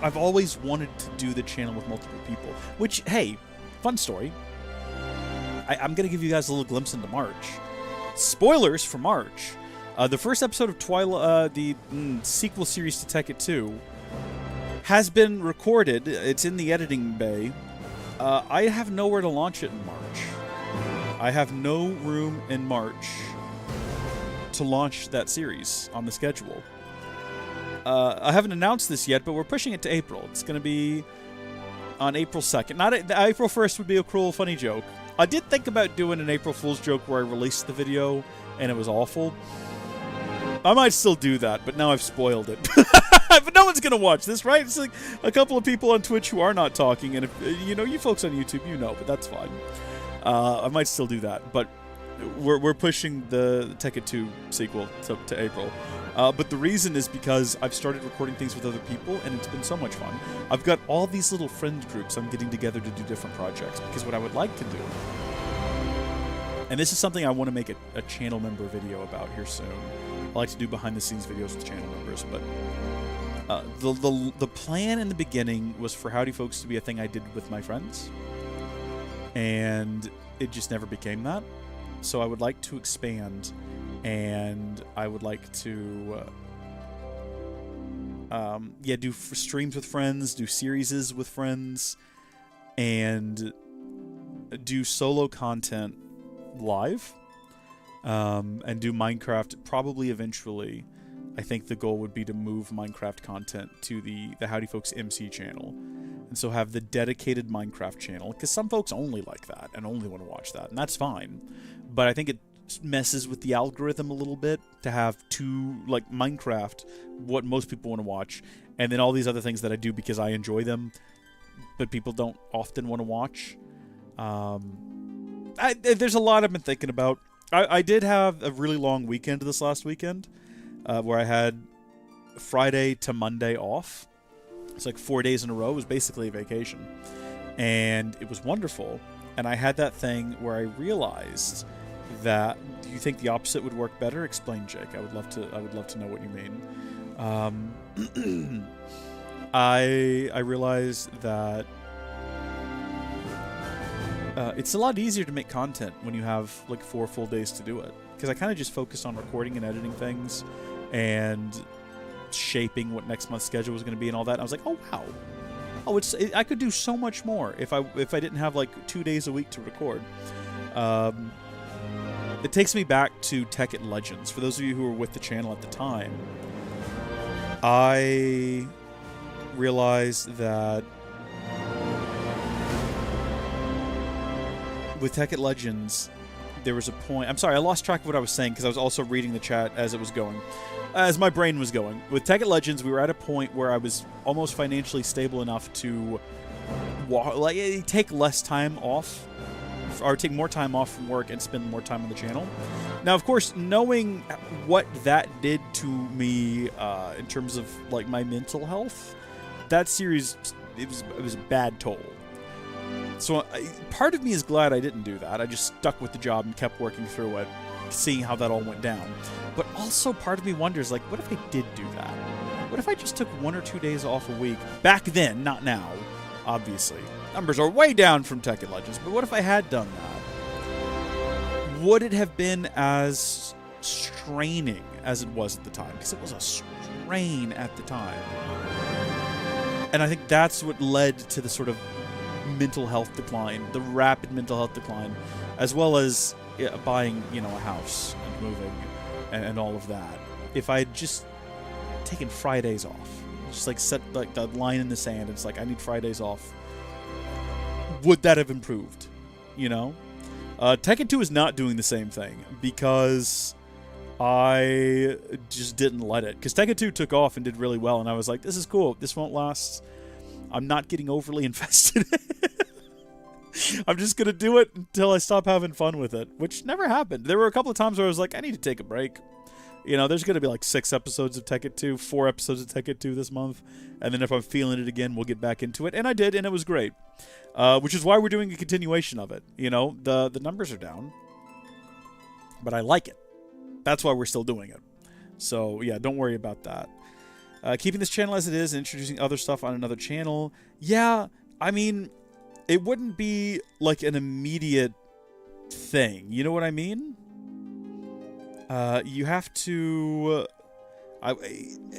I've always wanted to do the channel with multiple people. Which, hey, fun story. I'm going to give you guys a little glimpse into March. Spoilers for March. The first episode of Twilight, the sequel series to Tekken 2, has been recorded. It's in the editing bay. I have nowhere to launch it in March. I have no room in March to launch that series on the schedule. I haven't announced this yet, but we're pushing it to April. It's going to be on April 2nd. Not April 1st would be a cruel, funny joke. I did think about doing an April Fool's joke where I released the video and it was awful. I might still do that, but now I've spoiled it. But no one's gonna watch this, right? It's like a couple of people on Twitch who are not talking, and if, you know, you folks on YouTube, you know, but that's fine. I might still do that, but we're pushing the Tekken 2 sequel to April. But the reason is because I've started recording things with other people, and it's been so much fun. I've got all these little friend groups I'm getting together to do different projects, because what I would like to do, and this is something I want to make a channel member video about here soon. I like to do behind-the-scenes videos with channel members, but the plan in the beginning was for Howdy Folks to be a thing I did with my friends, and it just never became that. So I would like to expand, and I would like to do streams with friends, do series with friends, and do solo content live, and do Minecraft probably eventually. I think the goal would be to move Minecraft content to the Howdy Folks MC channel, and so have the dedicated Minecraft channel, because some folks only like that and only want to watch that, and that's fine. But I think it messes with the algorithm a little bit to have two, like Minecraft, what most people want to watch, and then all these other things that I do because I enjoy them, but people don't often want to watch. There's a lot I've been thinking about. I did have a really long weekend this last weekend, where I had Friday to Monday off. It's like 4 days in a row. It was basically a vacation, and it was wonderful. And I had that thing where I realized that, do you think the opposite would work better? Explain, Jake. I would love to know what you mean. I realized that it's a lot easier to make content when you have like 4 full days to do it, because I kind of just focused on recording and editing things and shaping what next month's schedule was going to be and all that. And I was like, oh wow, I could do so much more if I didn't have like 2 days a week to record. It takes me back to Tekken Legends. For those of you who were with the channel at the time, I realized that with Tekken Legends, there was a point... I'm sorry, I lost track of what I was saying because I was also reading the chat as it was going. As my brain was going. With Tekken Legends, we were at a point where I was almost financially stable enough to take less time off, or take more time off from work and spend more time on the channel. Now, of course, knowing what that did to me in terms of like my mental health, that series, it was a bad toll. So part of me is glad I didn't do that. I just stuck with the job and kept working through it, seeing how that all went down. But also part of me wonders, like, what if I did do that? What if I just took 1 or 2 days off a week? Back then, not now, obviously. Numbers are way down from Tekken Legends, but what if I had done that? Would it have been as straining as it was at the time? Because it was a strain at the time. And I think that's what led to the sort of mental health decline, the rapid mental health decline, as well as buying, a house and moving and all of that. If I had just taken Fridays off, just like set like the line in the sand, it's like I need Fridays off, would that have improved? Tekken 2 is not doing the same thing because I just didn't let it. Because Tekken 2 took off and did really well, and I was like, this is cool. This won't last. I'm not getting overly invested. I'm just going to do it until I stop having fun with it, which never happened. There were a couple of times where I was like, I need to take a break. There's going to be like 6 episodes of Tekken 2, 4 episodes of Tekken 2 this month, and then if I'm feeling it again, we'll get back into it. And I did, and it was great. Which is why we're doing a continuation of it. The numbers are down, but I like it. That's why we're still doing it. So, yeah, don't worry about that. Keeping this channel as it is and introducing other stuff on another channel. Yeah, I mean, it wouldn't be like an immediate thing. You know what I mean? You have to...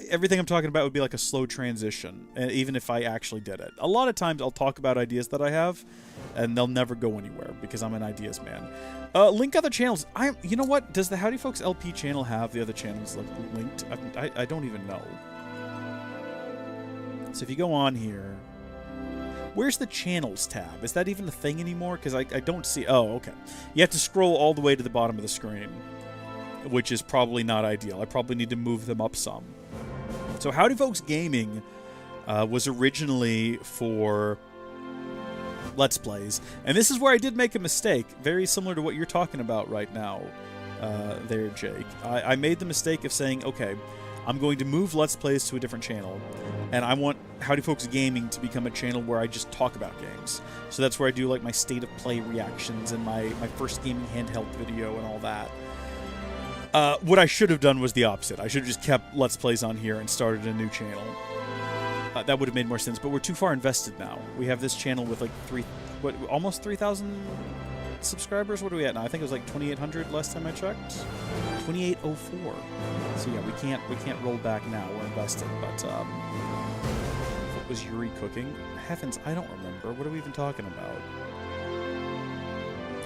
everything I'm talking about would be like a slow transition, even if I actually did it. A lot of times I'll talk about ideas that I have, and they'll never go anywhere because I'm an ideas man. Link other channels. You know what? Does the Howdy Folks LP channel have the other channels linked? I don't even know. So if you go on here... Where's the channels tab? Is that even a thing anymore? Because I don't see... Oh, okay. You have to scroll all the way to the bottom of the screen, which is probably not ideal. I probably need to move them up some. So Howdy Folks Gaming was originally for Let's Plays. And this is where I did make a mistake, very similar to what you're talking about right now there, Jake. I made the mistake of saying, okay, I'm going to move Let's Plays to a different channel, and I want Howdy Folks Gaming to become a channel where I just talk about games. So that's where I do like my state of play reactions and my first gaming handheld video and all that. What I should have done was the opposite. I should have just kept Let's Plays on here and started a new channel. That would have made more sense, but we're too far invested now. We have this channel with like almost 3,000 subscribers. What are we at now? I think it was like 2,800 last time I checked. 2,804. So yeah, we can't roll back now. We're invested. But what was Yuri cooking? Heavens, I don't remember. What are we even talking about?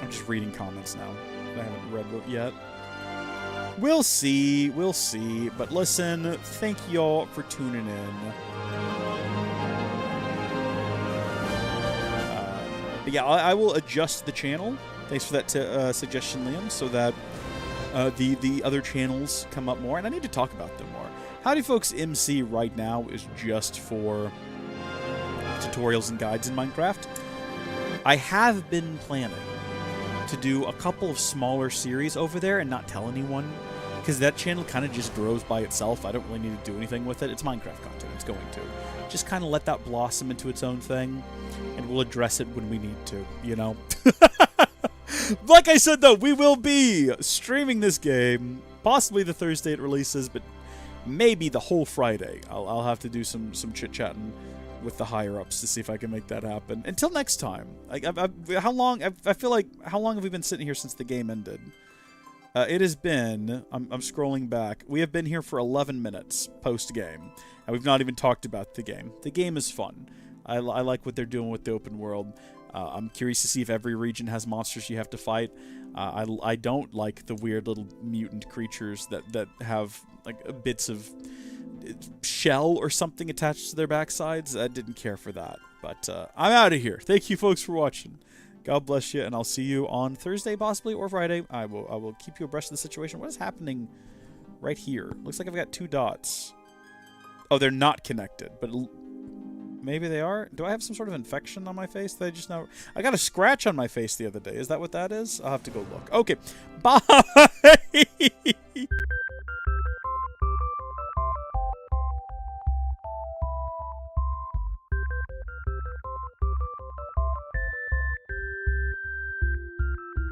I'm just reading comments now. I haven't read it yet. We'll see. We'll see. But listen, thank y'all for tuning in. But yeah, I will adjust the channel. Thanks for that suggestion, Liam, so that the other channels come up more. And I need to talk about them more. Howdy Folks MC right now is just for tutorials and guides in Minecraft. I have been planning to do a couple of smaller series over there and not tell anyone, because that channel kind of just grows by itself. I don't really need to do anything with it. It's Minecraft content. It's going to. Just kind of let that blossom into its own thing, and we'll address it when we need to, you know? Like I said, though, we will be streaming this game, possibly the Thursday it releases, but maybe the whole Friday. I'll have to do some chit-chatting with the higher-ups to see if I can make that happen. Until next time. How long? I feel like, how long have we been sitting here since the game ended? It has been, I'm scrolling back, we have been here for 11 minutes post-game, and we've not even talked about the game. The game is fun. I like what they're doing with the open world. I'm curious to see if every region has monsters you have to fight. I don't like the weird little mutant creatures that have like bits of shell or something attached to their backsides. I didn't care for that. But I'm out of here. Thank you folks for watching. God bless you, and I'll see you on Thursday possibly or Friday. I will keep you abreast of the situation. What is happening right here? Looks like I've got 2 dots. Oh, they're not connected, but maybe they are. Do I have some sort of infection on my face that I just know? I got a scratch on my face the other day. Is that what that is? I'll have to go look. Okay. Bye.